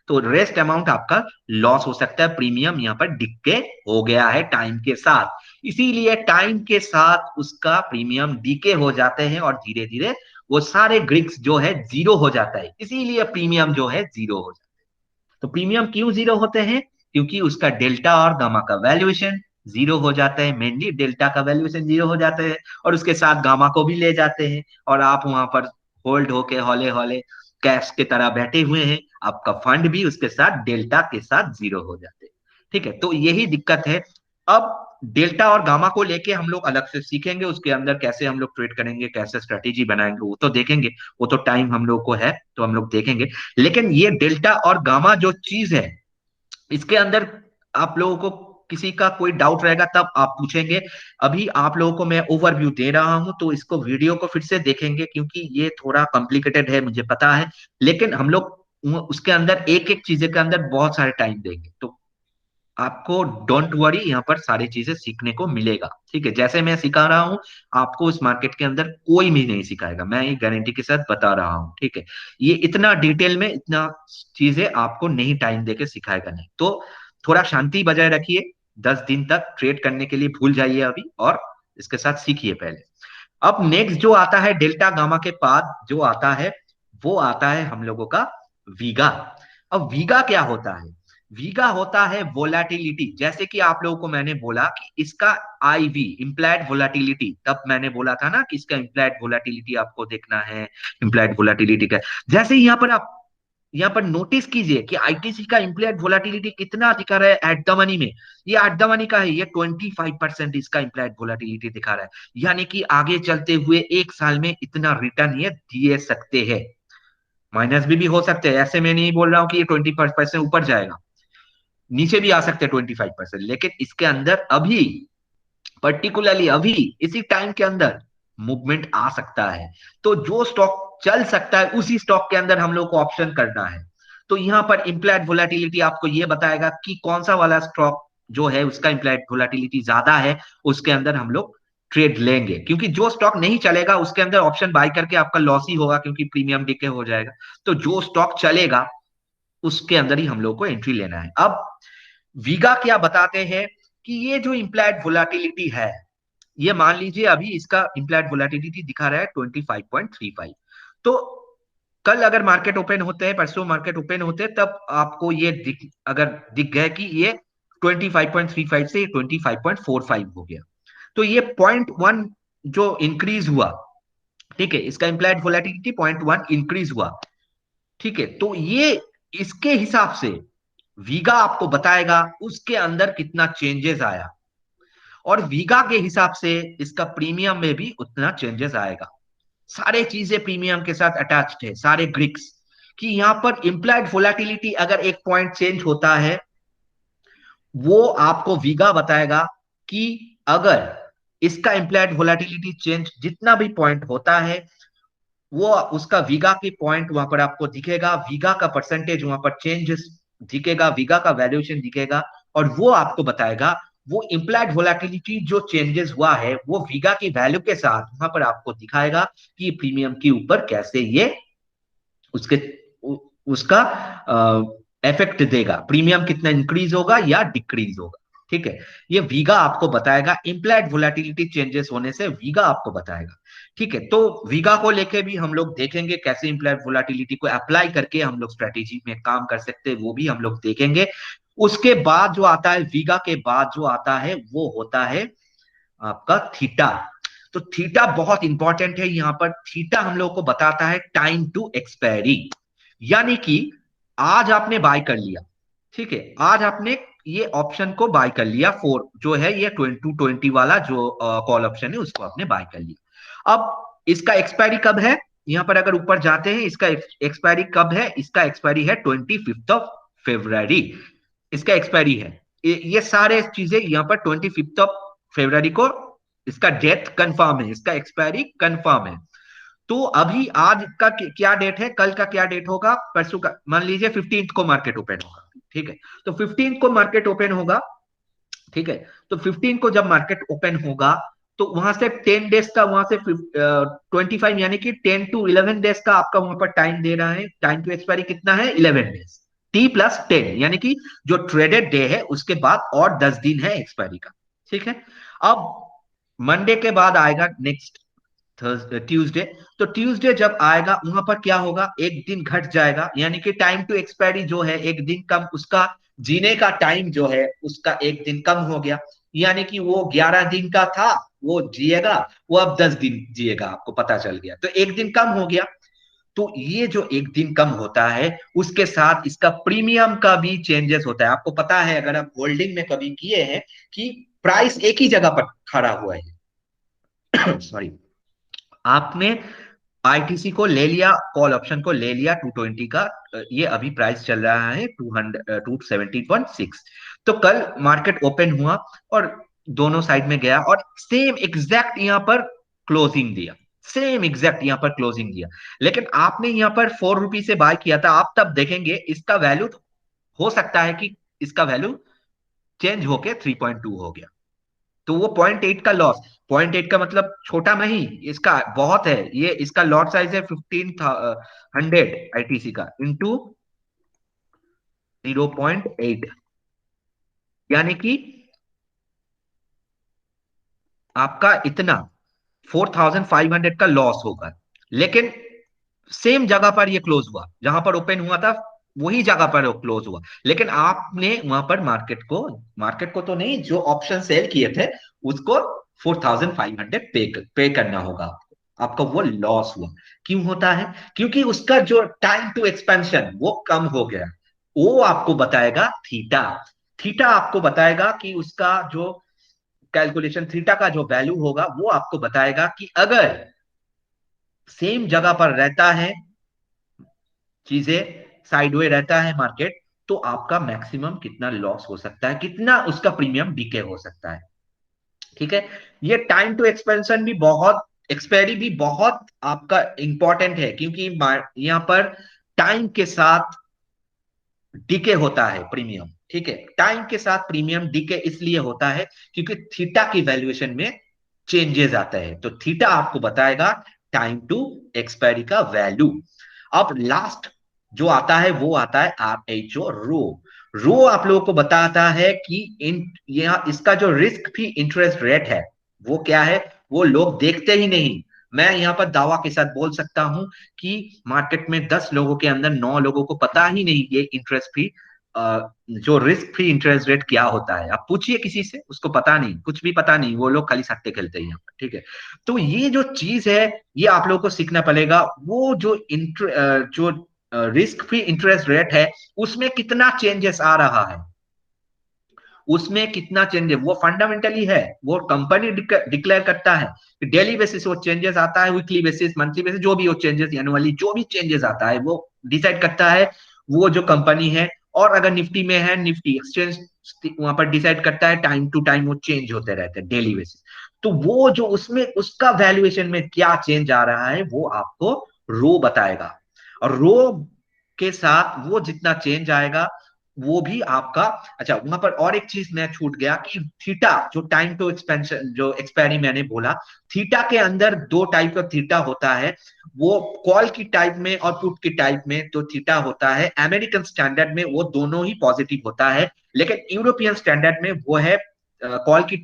तो रेस्ट अमाउंट आपका लॉस हो सकता है। प्रीमियम यहाँ पर डिके हो गया है टाइम के साथ, इसीलिए टाइम के साथ उसका प्रीमियम डिके हो जाते हैं, और धीरे धीरे वो सारे ग्रिक्स जो है जीरो हो जाता है, इसीलिए प्रीमियम जो है जीरो हो जाता है। तो प्रीमियम क्यों जीरो होते हैं? क्योंकि उसका डेल्टा और गामा का वैल्यूएशन जीरो हो जाता है। मेनली डेल्टा का वैल्यूएशन जीरो हो जाता है, और उसके साथ गामा को भी ले जाते हैं, और आप वहां पर होल्ड होके हौले हौले कैश के तरह बैठे हुए हैं, आपका फंड भी उसके साथ डेल्टा के साथ जीरो हो जाते हैं। ठीक है, तो यही दिक्कत है। अब डेल्टा और गामा को लेके हम लोग अलग से सीखेंगे, उसके अंदर कैसे हम लोग ट्रेड करेंगे, कैसे स्ट्रेटेजी बनाएंगे, वो तो देखेंगे। वो तो टाइम हम लोग को है तो हम लोग देखेंगे। लेकिन ये डेल्टा और गामा जो चीज है, इसके अंदर आप लोगों को किसी का कोई डाउट रहेगा तब आप पूछेंगे। अभी आप लोगों को मैं ओवरव्यू दे रहा हूं, तो इसको वीडियो को फिर से देखेंगे, क्योंकि ये थोड़ा कॉम्प्लिकेटेड है मुझे पता है, लेकिन हम लोग उसके अंदर एक एक चीजें के अंदर बहुत सारे टाइम देंगे, तो आपको डोंट वरी, यहाँ पर सारी चीजें सीखने को मिलेगा। ठीक है, जैसे मैं सिखा रहा हूँ आपको इस मार्केट के अंदर कोई भी नहीं सिखाएगा, मैं ये गारंटी के साथ बता रहा हूँ। ठीक है, ये इतना डिटेल में इतना चीजें आपको नहीं टाइम देके सिखाएगा नहीं। तो थोड़ा शांति बजाय रखिए, 10 दिन तक ट्रेड करने के लिए भूल जाइए अभी, और इसके साथ सीखिए पहले। अब नेक्स्ट जो आता है डेल्टा गामा के बाद जो आता है, वो आता है हम लोगों का वीगा। अब वीगा क्या होता है? वीगा होता है वोलाटिलिटी। जैसे कि आप लोगों को मैंने बोला कि इसका आईवी इम्प्लाइड वोलाटिलिटी, तब मैंने बोला था ना कि इसका इम्प्लाइड वोलाटिलिटी आपको देखना है। इम्प्लाइड वोलाटिलिटी का जैसे यहाँ पर आप यहाँ पर नोटिस कीजिए कि आईटीसी का इम्प्लाइड वोलाटिलिटी कितना दिखा रहा है एट द मनी में। ये एट द मनी का है, ये 25% इसका इम्प्लाइड वोलाटिलिटी दिखा रहा है, यानी कि आगे चलते हुए एक साल में इतना रिटर्न ये दे सकते हैं। माइनस भी हो सकते हैं, ऐसे में नहीं बोल रहा हूँ कि ये 25% ऊपर जाएगा, नीचे भी आ सकते हैं 25%, लेकिन इसके अंदर अभी पर्टिकुलरली अभी इसी टाइम के अंदर मूवमेंट आ सकता है। तो जो स्टॉक चल सकता है उसी स्टॉक के अंदर हम लोग को ऑप्शन करना है। तो यहाँ पर इम्प्लाइड वोलाटिलिटी आपको ये बताएगा कि कौन सा वाला स्टॉक जो है उसका इम्प्लाइड वोलाटिलिटी ज्यादा है, उसके अंदर हम लोग ट्रेड लेंगे। क्योंकि जो स्टॉक नहीं चलेगा उसके अंदर ऑप्शन बाय करके आपका लॉस ही होगा, क्योंकि प्रीमियम डिके हो जाएगा। तो जो स्टॉक चलेगा उसके अंदर ही हम लोग को एंट्री लेना है। अब वीगा क्या बताते हैं कि ये जो इम्प्लाइड वोलाटिलिटी है, ये मान लीजिए अभी इसका इम्प्लाइड वोलाटिलिटी दिखा रहा है 25.35। तो कल अगर मार्केट ओपन होते हैं, परसों मार्केट ओपन होते हैं, तब आपको ये अगर दिख गया कि ये 25.35 से 25.45 हो गया, तो ये 0.1 जो इंक्रीज हुआ, ठीक है, इसका इम्प्लाइड वोलेटिलिटी 0.1 इंक्रीज हुआ, ठीक है। तो ये इसके हिसाब से वीगा आपको बताएगा उसके अंदर कितना चेंजेस आया, और वीगा के हिसाब से इसका प्रीमियम में भी उतना चेंजेस आएगा। सारे चीजें प्रीमियम के साथ अटैच्ड है, सारे ग्रिक्स, कि यहां पर इम्प्लाइड वोलेटिलिटी अगर एक पॉइंट चेंज होता है, वो आपको वीगा बताएगा कि अगर इसका इम्प्लाइड वोलेटिलिटी चेंज जितना भी पॉइंट होता है, वो उसका वीगा की पॉइंट वहां पर आपको दिखेगा, वीगा का परसेंटेज वहां पर चेंजेस दिखेगा, वीगा का वैल्यूएशन दिखेगा, और वो आपको बताएगा वो इम्प्लाइड वोलेटिलिटी जो चेंजेस हुआ है वो वीगा की वैल्यू के साथ वहां पर आपको दिखाएगा कि प्रीमियम के ऊपर कैसे ये उसके उसका इफेक्ट देगा, प्रीमियम कितना इंक्रीज होगा या डिक्रीज होगा, ठीक है। ये वीगा आपको बताएगा, इम्प्लाइड वोलेटिलिटी चेंजेस होने से वीगा आपको बताएगा, ठीक है। तो वीगा को लेके भी हम लोग देखेंगे कैसे इम्प्लाइड वोलेटिलिटी को अप्लाई करके हम लोग स्ट्रेटेजी में काम कर सकते हैं, वो भी हम लोग देखेंगे। उसके बाद जो आता है, वीगा के बाद जो आता है वो होता है आपका थीटा। तो थीटा बहुत इंपॉर्टेंट है, यहां पर थीटा हम लोग को बताता है टाइम टू एक्सपायरी, यानी कि आज आपने बाय कर लिया, ठीक है, आज आपने ये ऑप्शन को बाय कर लिया, फोर जो है ये 20 वाला जो कॉल ऑप्शन है उसको आपने बाय कर लिया। अब इसका एक्सपायरी कब है, यहां पर अगर ऊपर जाते हैं, इसका एक्सपायरी कब है, इसका एक्सपायरी है 25 इसका एक्सपायरी है। ये सारे चीजें यहाँ पर 25 को इसका डेथ कंफर्म है, इसका एक्सपायरी कंफर्म है। तो अभी आज का क्या डेट है, कल का क्या डेट होगा, परसों का, मान लीजिए 15 को मार्केट ओपन होगा, ठीक है। तो 15 को मार्केट ओपन होगा, ठीक है। तो 15 को जब मार्केट ओपन होगा तो वहां से 10 डेज का, वहां से 25 यानी कि 10 to 11 डेज का आपका वहां पर टाइम दे रहा है। टाइम टू एक्सपायरी कितना है, 11 डेज, T+10, यानी कि जो ट्रेडेड डे है उसके बाद और 10 दिन है एक्सपायरी का, ठीक है। अब मंडे के बाद आएगा नेक्स्ट ट्यूसडे। तो ट्यूसडे जब आएगा वहां पर क्या होगा, एक दिन घट जाएगा, यानी कि टाइम टू एक्सपायरी जो है एक दिन कम, उसका जीने का टाइम जो है उसका एक दिन कम हो गया, यानी कि वो 11 दिन का था वो जिएगा, वो अब 10 दिन जिएगा, आपको पता चल गया, तो एक दिन कम हो गया। तो ये जो एक दिन कम होता है उसके साथ इसका प्रीमियम का भी चेंजेस होता है। आपको पता है अगर आप होल्डिंग में कभी किए हैं कि प्राइस एक ही जगह पर खड़ा हुआ है सॉरी, आपने आईटीसी को ले लिया, कॉल ऑप्शन को ले लिया 220 का, ये अभी प्राइस चल रहा है 270.6। तो कल मार्केट ओपन हुआ और दोनों साइड में गया और सेम एग्जैक्ट यहां पर क्लोजिंग दिया, सेम एग्जैक्ट यहां पर क्लोजिंग दिया, लेकिन आपने यहां पर 4 रुपीज से बाय किया था। आप तब देखेंगे इसका वैल्यू हो सकता है कि इसका वैल्यू चेंज होके 3.2 हो गया, तो वो 0.8 का लॉस, 0.8 का मतलब छोटा नहीं, इसका बहुत है, ये इसका लॉट साइज है 1500 आईटीसी का इंटू 0.8, यानी कि आपका इतना 4500 का लॉस होगा। लेकिन सेम जगह पर ये क्लोज हुआ, जहां पर ओपन हुआ था वही जगह पर क्लोज हुआ, लेकिन आपने वहां पर मार्केट को तो नहीं, जो ऑप्शन सेल किए थे उसको 4500 पे करना होगा आपको, आपका वो लॉस हुआ। क्यों होता है, क्योंकि उसका जो टाइम टू एक्सपेंशन वो कम हो गया, वो आपको बताएगा थीटा। थीटा आपको बताएगा कि उसका जो कैलकुलेशन, थीटा का जो वैल्यू होगा वो आपको बताएगा कि अगर सेम जगह पर रहता है, चीजें साइडवे रहता है मार्केट, तो आपका मैक्सिमम कितना लॉस हो सकता है, कितना उसका प्रीमियम डीके हो सकता है, ठीक है। ये टाइम टू एक्सपेंशन भी बहुत, एक्सपायरी भी बहुत आपका इंपॉर्टेंट है, क्योंकि यहां पर टाइम के साथ डीके होता है प्रीमियम, ठीक है। टाइम के साथ प्रीमियम डीके इसलिए होता है क्योंकि थीटा की वैल्यूएशन में चेंजेस आता है, तो थीटा आपको बताएगा टाइम टू एक्सपायरी का वैल्यू। अब लास्ट जो आता है वो आता है RHO, रो आप लोगों को बताता है कि यहाँ इसका जो रिस्क फ्री इंटरेस्ट रेट है वो क्या है, वो लोग देखते ही नहीं, मैं यहाँ पर दावा के साथ बोल सकता हूँ कि मार्केट में 10 लोगों के अंदर 9 लोगों को पता ही नहीं ये इंटरेस्ट फ्री, जो रिस्क फ्री इंटरेस्ट रेट क्या होता है। आप पूछिए किसी से, उसको पता नहीं, कुछ भी पता नहीं, वो लोग खाली सट्टे खेलते हैं यहाँ पर, ठीक है। तो ये जो चीज है, ये आप लोगों को सीखना पड़ेगा। वो जो रिस्क फ्री इंटरेस्ट रेट है, उसमें कितना चेंजेस आ रहा है, उसमें कितना चेंजेस, वो फंडामेंटली है, वो कंपनी डिक्लेयर करता है। डेली बेसिस वो चेंजेस आता है, वीकली बेसिस, मंथली बेसिस, जो भी वो चेंजेस, एनुअली जो भी चेंजेस आता है, वो डिसाइड करता है वो जो कंपनी है। और अगर निफ्टी में है, निफ्टी एक्सचेंज वहां पर डिसाइड करता है, टाइम टू टाइम वो चेंज होते रहते हैं डेली बेसिस। तो वो जो उसमें उसका वैल्यूएशन में क्या चेंज आ रहा है, वो आपको रो बताएगा। और रो के साथ वो जितना चेंज आएगा, वो भी आपका। अच्छा, वहां पर और एक चीज मैं छूट गया कि थीटा, जो टाइम टू एक्सपेंशन, जो एक्सपायरी मैंने बोला, थीटा के अंदर दो टाइप का थीटा होता है। वो कॉल की टाइप में और पुट की टाइप में जो थीटा होता है, अमेरिकन स्टैंडर्ड में वो दोनों ही पॉजिटिव होता है, लेकिन यूरोपियन स्टैंडर्ड में वो है कॉल की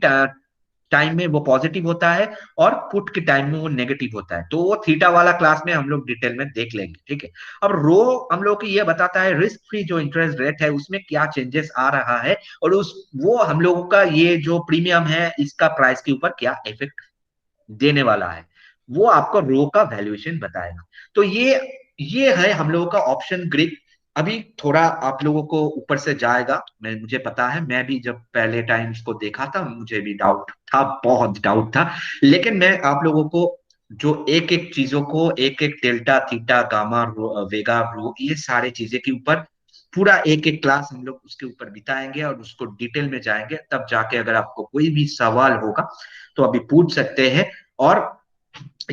टाइम में वो पॉजिटिव होता है और पुट के टाइम में वो नेगेटिव होता है। तो वो थीटा वाला क्लास में हम लोग डिटेल में देख लेंगे, ठीक है। अब रो हम लोग को ये बताता है रिस्क फ्री जो इंटरेस्ट रेट है उसमें क्या चेंजेस आ रहा है, और उस वो हम लोगों का ये जो प्रीमियम है इसका प्राइस के ऊपर क्या इफेक्ट देने वाला है, वो आपको रो का वैल्यूएशन बताएगा। तो ये है हम लोगों का ऑप्शन ग्रिड। अभी थोड़ा आप लोगों को ऊपर से जाएगा, मुझे पता है, मैं भी जब पहले टाइम्स को देखा था मुझे भी डाउट था, बहुत डाउट था। लेकिन मैं आप लोगों को जो एक एक चीजों को, एक एक डेल्टा, थीटा, गामा, वेगा, रो, ये सारे चीजें के ऊपर पूरा एक एक क्लास हम लोग उसके ऊपर बिताएंगे और उसको डिटेल में जाएंगे। तब जाके अगर आपको कोई भी सवाल होगा तो अभी पूछ सकते हैं। और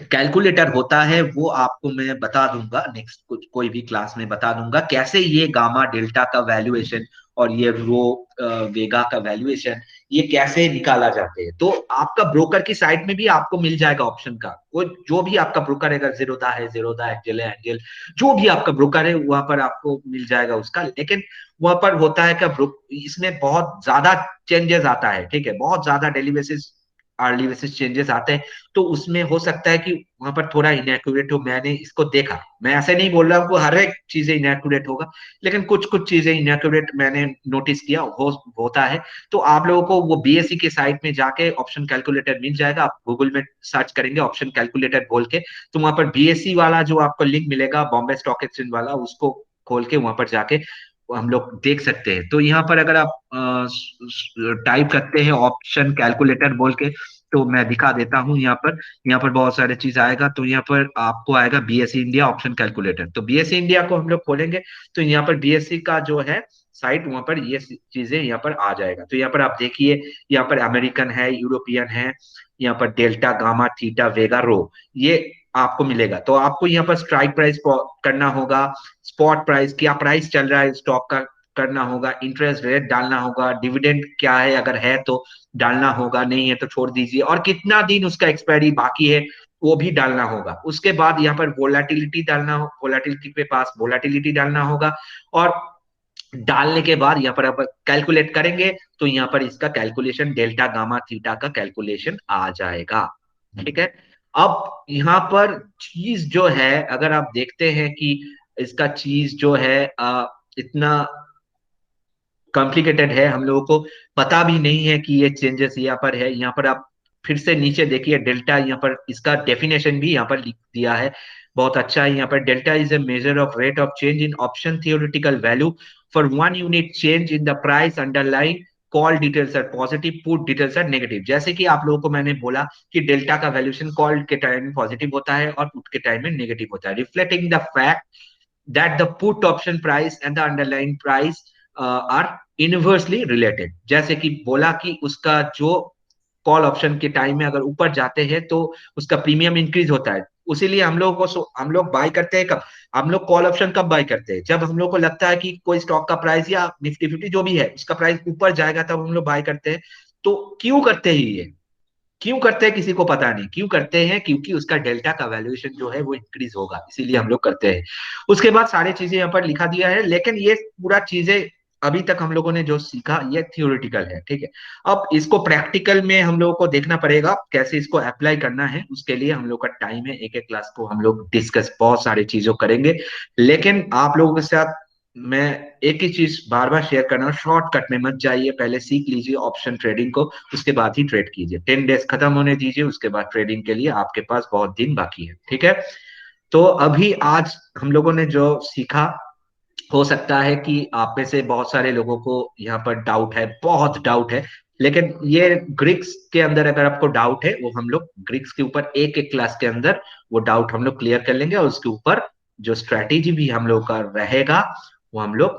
कैलकुलेटर होता है वो आपको मैं बता दूंगा, नेक्स्ट कुछ कोई भी क्लास में बता दूंगा कैसे ये गामा डेल्टा का वैल्यूएशन और ये रो वेगा का वैल्यूएशन ये कैसे निकाला जाते हैं। तो आपका ब्रोकर की साइट में भी आपको मिल जाएगा ऑप्शन का, वो जो भी आपका ब्रोकर है, अगर जीरोधा है जीरोधा, एंजल है एंजल, जो भी आपका ब्रोकर है वहां पर आपको मिल जाएगा उसका। लेकिन वहां पर होता है कि इसमें बहुत ज्यादा चेंजेस आता है, ठीक है, बहुत ज्यादा daily basis, early basis changes आते हैं। तो उसमें हो सकता है कि वहां पर थोड़ा इनएक्यूरेट हो, मैंने इसको देखा, मैं ऐसे नहीं बोल रहा हूँ हर एक चीजें इनएक्यूरेट होगा, लेकिन कुछ कुछ चीजें इनएक्यूरेट मैंने नोटिस किया होता है। तो आप लोगों को वो बीएससी के साइट में जाके ऑप्शन कैलकुलेटर मिल जाएगा, आप गूगल में सर्च करेंगे ऑप्शन कैलकुलेटर बोल के, तो वहां पर बीएससी वाला जो आपको लिंक मिलेगा, बॉम्बे स्टॉक एक्सचेंज वाला, उसको खोल के वहां पर जाके हम लोग देख सकते हैं। तो यहाँ पर अगर आप टाइप करते हैं ऑप्शन कैलकुलेटर बोल के, तो मैं दिखा देता हूँ यहाँ पर बहुत सारे चीज आएगा। तो यहाँ पर आपको आएगा बीएससी इंडिया ऑप्शन कैलकुलेटर। तो बीएससी इंडिया को हम लोग खोलेंगे तो यहाँ पर बीएससी का जो है साइट, वहां पर ये चीजें यहाँ पर आ जाएगा। तो यहाँ पर आप देखिए, यहाँ पर अमेरिकन है, यूरोपियन है, यहाँ पर डेल्टा, गामा, थीटा, वेगा, रो, ये आपको मिलेगा। तो आपको यहाँ पर स्ट्राइक प्राइस करना होगा, स्पॉट प्राइस क्या प्राइस चल रहा है स्टॉक का करना होगा, इंटरेस्ट रेट डालना होगा, डिविडेंड क्या है अगर है तो डालना होगा, नहीं है तो छोड़ दीजिए, और कितना दिन उसका एक्सपायरी बाकी है वो भी डालना होगा। उसके बाद यहाँ पर वोलाटिलिटी डालना हो, वोलाटिलिटी के पास वोलाटिलिटी डालना होगा, और डालने के बाद यहाँ पर आप कैलकुलेट करेंगे तो यहाँ पर इसका कैलकुलेशन डेल्टा, गामा, थीटा का कैलकुलेशन आ जाएगा, ठीक है। अब यहाँ पर चीज जो है, अगर आप देखते हैं कि इसका चीज जो है इतना कॉम्प्लिकेटेड है, हम लोगों को पता भी नहीं है कि ये चेंजेस यहाँ पर है। यहाँ पर आप फिर से नीचे देखिए डेल्टा, यहाँ पर इसका डेफिनेशन भी यहाँ पर लिख दिया है, बहुत अच्छा है। यहाँ पर delta is a measure of rate of change in option theoretical value for one unit change in the price underlying, call deltas are positive, put deltas are negative. जैसे कि आप लोगों को मैंने बोला कि डेल्टा का वैल्यूएशन कॉल के टाइम में पॉजिटिव होता है और पुट के टाइम में नेगेटिव होता है, reflecting the fact that the put option price and the underlying price are inversely related। जैसे कि बोला कि उसका जो कॉल ऑप्शन के टाइम में अगर ऊपर जाते हैं तो उसका प्रीमियम इंक्रीज होता है। उसीलिए हम लोग को हम लोग बाय करते हैं कब, हम लोग कॉल ऑप्शन कब बाय करते हैं, जब हम लोग को लगता है कि कोई स्टॉक का प्राइस या निफ्टी फिफ्टी जो भी है उसका प्राइस ऊपर जाएगा, तब हम लोग बाय करते हैं। तो क्यों करते हैं ये, क्यों करते हैं किसी को पता नहीं क्यों करते हैं, क्योंकि उसका डेल्टा का वैल्यूएशन जो है वो इंक्रीज होगा, इसीलिए हम लोग करते हैं। उसके बाद सारी चीजें यहाँ पर लिखा दिया है, लेकिन ये पूरा चीजें अभी तक हम लोगों ने जो सीखा ये थियोरिटिकल है, ठीक है। अब इसको प्रैक्टिकल में हम लोगों को देखना पड़ेगा कैसे इसको अप्लाई करना है, उसके लिए हम लोग का टाइम है, एक एक क्लास को हम लोग डिस्कस बहुत सारी चीजों करेंगे। लेकिन आप लोगों के साथ मैं एक ही चीज बार बार शेयर करना हूँ, शॉर्टकट में मत जाइए, पहले सीख लीजिए ऑप्शन ट्रेडिंग को, उसके बाद ही ट्रेड कीजिए। 10 डेज खत्म होने दीजिए, उसके बाद ट्रेडिंग के लिए आपके पास बहुत दिन बाकी है, ठीक है। तो अभी आज हम लोगों ने जो सीखा, हो सकता है कि आप में से बहुत सारे लोगों को यहाँ पर डाउट है, बहुत डाउट है, लेकिन ये ग्रीक्स के अंदर अगर आपको डाउट है, वो हम लोग ग्रीक्स के ऊपर एक एक क्लास के अंदर वो डाउट हम लोग क्लियर कर लेंगे, और उसके ऊपर जो स्ट्रैटेजी भी हम लोग का रहेगा वो हम लोग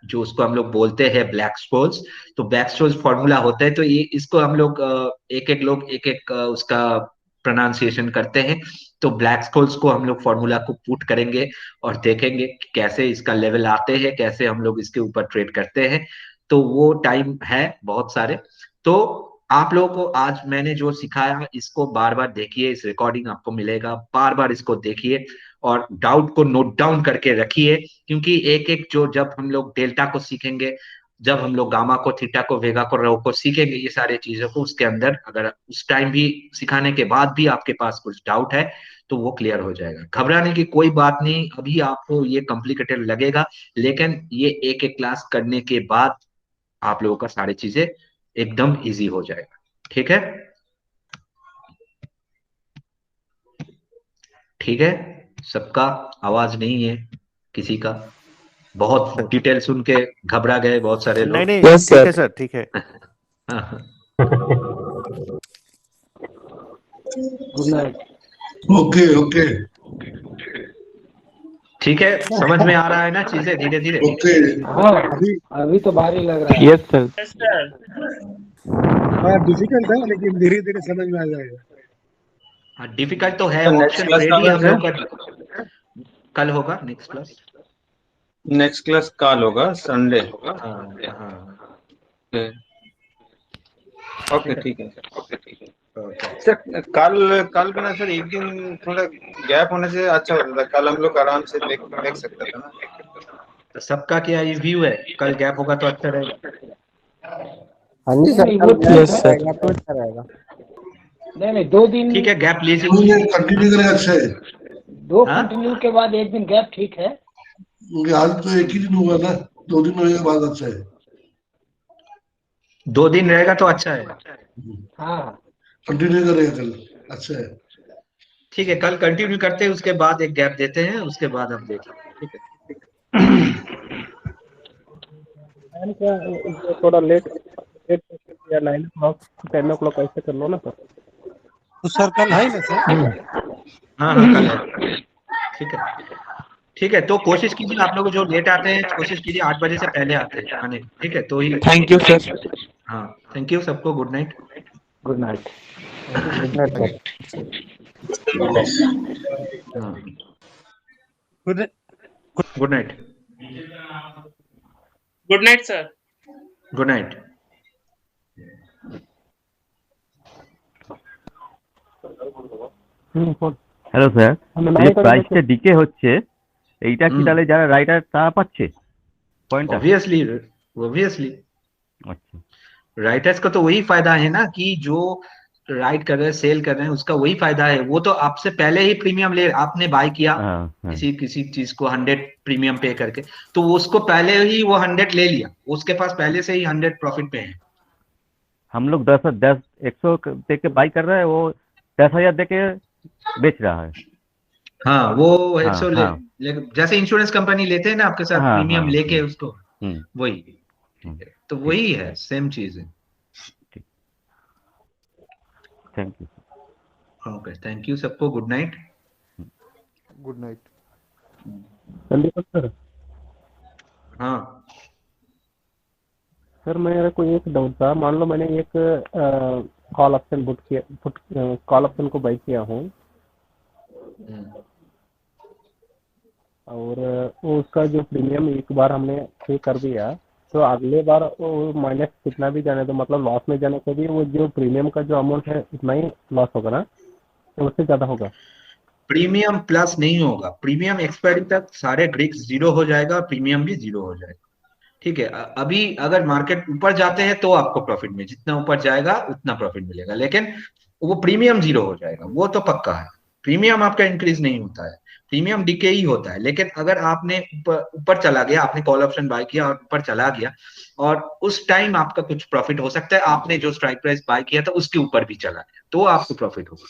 जो उसको हम लोग बोलते हैं ब्लैक स्टोल्स, तो ब्लैक स्टोल्स फॉर्मूला होता है, तो ये इसको हम लोग एक एक लोग एक एक उसका प्रोनाउंसिएशन करते हैं। तो ब्लैक स्टोल्स को हम लोग फॉर्मूला को पुट करेंगे और देखेंगे कि कैसे इसका लेवल आते हैं, कैसे हम लोग इसके ऊपर ट्रेड करते हैं। तो वो टाइम है बहुत सारे। तो आप लोगों को आज मैंने जो सिखाया इसको बार बार देखिए, इस रिकॉर्डिंग आपको मिलेगा, बार बार इसको देखिए और डाउट को नोट डाउन करके रखिए, क्योंकि एक एक जो जब हम लोग डेल्टा को सीखेंगे, जब हम लोग गामा को, थीटा को, वेगा को, रो को सीखेंगे, ये सारे चीजों को, उसके अंदर अगर उस टाइम भी सिखाने के बाद भी आपके पास कुछ डाउट है तो वो क्लियर हो जाएगा। घबराने की कोई बात नहीं, अभी आपको ये कॉम्प्लिकेटेड लगेगा, लेकिन ये एक एक क्लास करने के बाद आप लोगों का सारी चीजें एकदम इजी हो जाएगा, ठीक है। ठीक है, सबका आवाज नहीं है किसी का, बहुत डिटेल सुन के घबरा गए बहुत सारे नहीं लोग। नहीं Yes, ठीक sir. है सर, ठीक है। Good night. ओके ओके ठीक है, समझ में आ रहा है ना चीजें धीरे धीरे। ओके हाँ, अभी तो भारी लग रहा है। Yes sir. हाँ, डिफिकल्ट है लेकिन धीरे धीरे समझ में आ जाएगा। हाँ, डिफिकल्ट तो है, नेक्स्ट ऑप्शन क्लास ट्रेड ही कब हम है लोग का कल होगा, नेक्स्ट क्लास। नेक्स्ट क्लास कल होगा संडे। हाँ, ओके ठीक है सर। कल कल भी ना सर, एक दिन थोड़ा गैप होने से अच्छा होता था, कल हम लोग आराम से देख सकते थे ना। तो सबका क्या रिव्यू है, कल गैप होगा तो अच्छा रहेगा। हाँ जी सर, नहीं, कल वो ठीक यस है। रहेगा तो अच्छा रहेगा। नहीं 2 दिन, ठीक है, गैप लीजिए। कंटिन्यू करेगा अच्छा है, 2 हाँ? कंटिन्यू के बाद 1 दिन गैप ठीक है। क्योंकि आज तो एक ही दिन हुआ ना, 2 दिन होने के बाद अच्छा है। 2 दिन रहेगा तो अच्छा है। हाँ, कंटिन्यू करेगा कल, अच्छा है। ठीक है, कल कंटिन्यू करते हैं, उसके बाद एक गैप देते हैं, उसके बाद हम देखेंगे, ठीक है। थोड़ा लेट लेट या 9 o'clock 10 o'clock ऐसे कर लो ना सर। तो सर कल है ना सर? हाँ हाँ, कल है, ठीक है। ठीक है, तो कोशिश कीजिए, आप लोग जो लेट आते हैं कोशिश कीजिए 8 बजे से पहले आते हैं आने, ठीक है, तो ही। Thank you sir. हाँ, थैंक यू सबको, good night. Good night. Good night sir. हाँ, good good night. Good night sir. Good night. Hello sir, এই যে প্রাইসটা ডিকে হচ্ছে এইটা কি তাহলে যারা রাইটার তারা পাচ্ছে পয়েন্টটা? ऑब्वियसली আচ্ছা, राइटर्स का तो वही फायदा है ना, कि जो राइट कर रहे हैं, सेल कर रहे हैं, उसका वही फायदा है। वो तो आपसे पहले ही प्रीमियम ले, आपने बाय किया हाँ हाँ किसी चीज को 100 प्रीमियम पे करके, तो उसको पहले ही वो 100 ले लिया, उसके पास पहले से ही 100 प्रॉफिट पे है। हम लोग 100 दे के बाई कर रहे हैं, वो 10,000 दे के बेच रहा है। हाँ, वो हाँ, 100 हाँ। जैसे इंश्योरेंस कंपनी लेते हैं ना आपके साथ हाँ, प्रीमियम हाँ, लेके उसको, वही, हम्म। तो वही है, सेम चीज है। Thank you. Okay, thank you सबको, good night. Good night sir. हाँ सर मेरे को एक डाउट था, मान लो मैंने एक कॉल ऑप्शन कॉल ऑप्शन को बाई किया हूँ और वो उसका जो प्रीमियम एक बार हमने पे कर दिया, तो अगले बार वो माइनस कितना भी जाने तो मतलब लॉस में जाने से भी वो जो प्रीमियम का जो अमाउंट है उतना ही लॉस होगा ना, तो उससे ज्यादा होगा? प्रीमियम प्लस नहीं होगा, प्रीमियम एक्सपायरी तक सारे ग्रीक्स 0 हो जाएगा, प्रीमियम भी 0 हो जाएगा। ठीक है, अभी अगर मार्केट ऊपर जाते हैं तो आपको प्रॉफिट में, जितना ऊपर जाएगा उतना प्रॉफिट मिलेगा, लेकिन वो प्रीमियम जीरो हो जाएगा, वो तो पक्का है। प्रीमियम आपका इंक्रीज नहीं होता है, प्रीमियम डिके ही होता है। लेकिन अगर आपने ऊपर ऊपर चला गया, आपने कॉल ऑप्शन बाय किया और ऊपर चला गया, और उस टाइम आपका कुछ प्रॉफिट हो सकता है, आपने जो स्ट्राइक प्राइस बाय किया था उसके ऊपर भी चला गया, तो आपको प्रॉफिट होगा,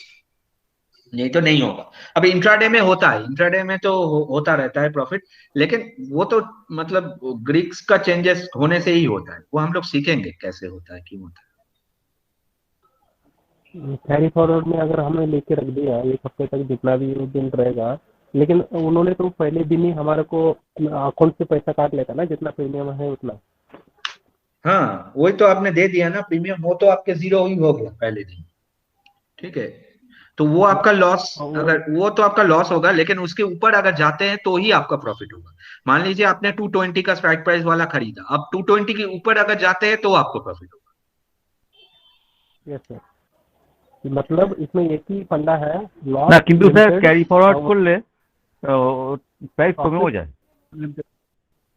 नहीं तो नहीं होगा। अब इंट्राडे में होता है, इंट्राडे में तो होता रहता है प्रॉफिट, लेकिन वो तो मतलब ग्रीक्स का चेंजेस होने से ही होता है, वो हम लोग सीखेंगे कैसे होता है, क्यों होता है। कैरी फॉरवर्ड में अगर हमने लेके रख दिया एक हफ्ते तक जितना भी वो दिन रहेगा, लेकिन उन्होंने तो पहले दिन ही हमारे को अकाउंट से पैसा काट लेता ना, जितना प्रीमियम है उतना। हाँ वही तो आपने दे दिया ना प्रीमियम, वो तो आपके जीरो ही हो गया पहले दिन, ठीक है। तो वो आपका लॉस, अगर वो तो आपका लॉस होगा, लेकिन उसके ऊपर अगर जाते हैं तो ही आपका प्रॉफिट होगा। मान लीजिए आपने 220 का स्ट्राइक प्राइस वाला खरीदा, अब 220 के ऊपर अगर जाते हैं तो आपको प्रॉफिट होगा। यस सर, मतलब इसमें एक ही फंडा है, না लॉस কিন্তু স্যার ক্যারি ফরওয়ার্ড করলে প্রাইস কমেও যায়,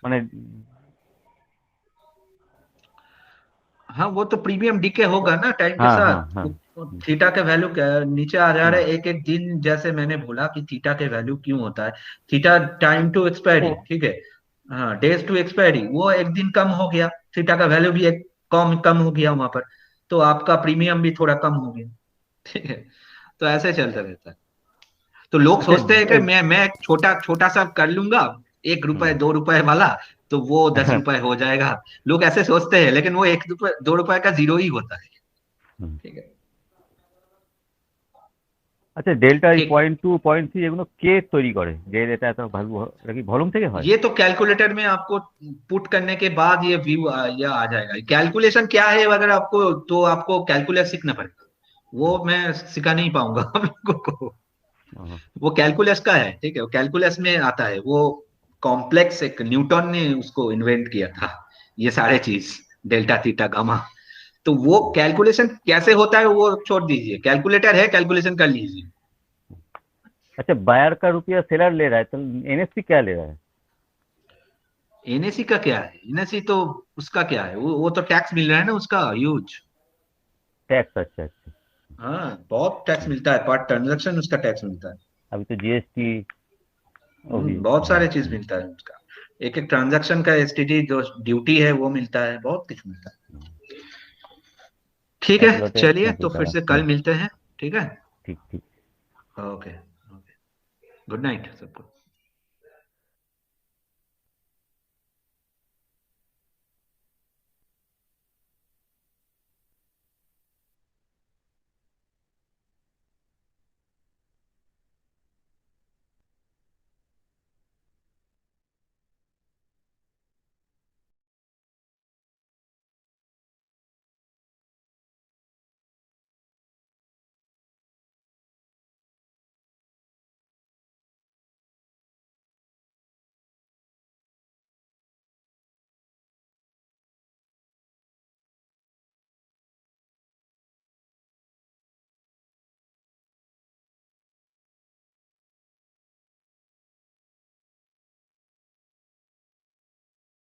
মানে हाँ वो तो प्रीमियम डीके होगा ना टाइम के हाँ हाँ साथ। हाँ थीटा के वैल्यू नीचे आ जा रहा है एक एक दिन, जैसे मैंने बोला कि थीटा के वैल्यू क्यों होता है, थीटा टाइम टू एक्सपायरी, ठीक है, हाँ डेज टू एक्सपायरी, वो एक दिन कम हो गया, थीटा का वैल्यू भी एक कम कम हो गया वहां पर, तो आपका प्रीमियम भी थोड़ा कम हो गया, ठीक है। तो ऐसे चलता रहता है। तो लोग अच्छा सोचते हैं कि मैं एक छोटा छोटा सा कर लूंगा, 1 रुपए 2 रुपए वाला, तो वो 10 रुपए हो जाएगा, लोग ऐसे सोचते हैं, लेकिन वो 1 रुपए 2 रुपए का जीरो ही होता है, ठीक है। আচ্ছা ডেল্টা এই ठीक, 0.2 0.3 এগুলো কে তৈরি করে, যে এটা এত ভ্যালু, এটা কি ভলিউম থেকে হয়? ये तो कैलकुलेटर में आपको पुट करने के बाद ये व्यू ये आ जाएगा। कैलकुलेशन क्या है अगर आपको, तो आपको कैलकुलस सीखना पड़ेगा, वो मैं सिखा नहीं पाऊंगा आप लोगों को। हाँ, वो कैलकुलस का है, ठीक है, कैलकुलस में आता है वो कॉम्प्लेक्स, एक न्यूटन ने उसको इन्वेंट किया था ये सारे चीज, डेल्टा थीटा गामा। तो वो कैलकुलेशन कैसे होता है वो छोड़ दीजिए, कैलकुलेटर है, कैलकुलेशन कर लीजिए। अच्छा बायर का रुपया सेलर ले रहा है तो एनएससी क्या ले रहा है? एनएसी का क्या है, एनएसी तो उसका क्या है, वो तो टैक्स मिल रहा है ना उसका ह्यूज। टैक्स, अच्छा अच्छा। हाँ बहुत टैक्स मिलता है, पर ट्रांजैक्शन उसका टैक्स मिलता है। अभी तो जीएसटी भी बहुत है। सारे चीज मिलता है उसका, एक एक ट्रांजैक्शन का एसटीटी जो ड्यूटी है वो मिलता है, बहुत कुछ मिलता है। ठीक है, कैलकुलेटर चलिए क्यों तो पूछा फिर से था? कल मिलते हैं, ठीक है। ठीक ठीक। ओके, ओके, गुड नाइट सबको।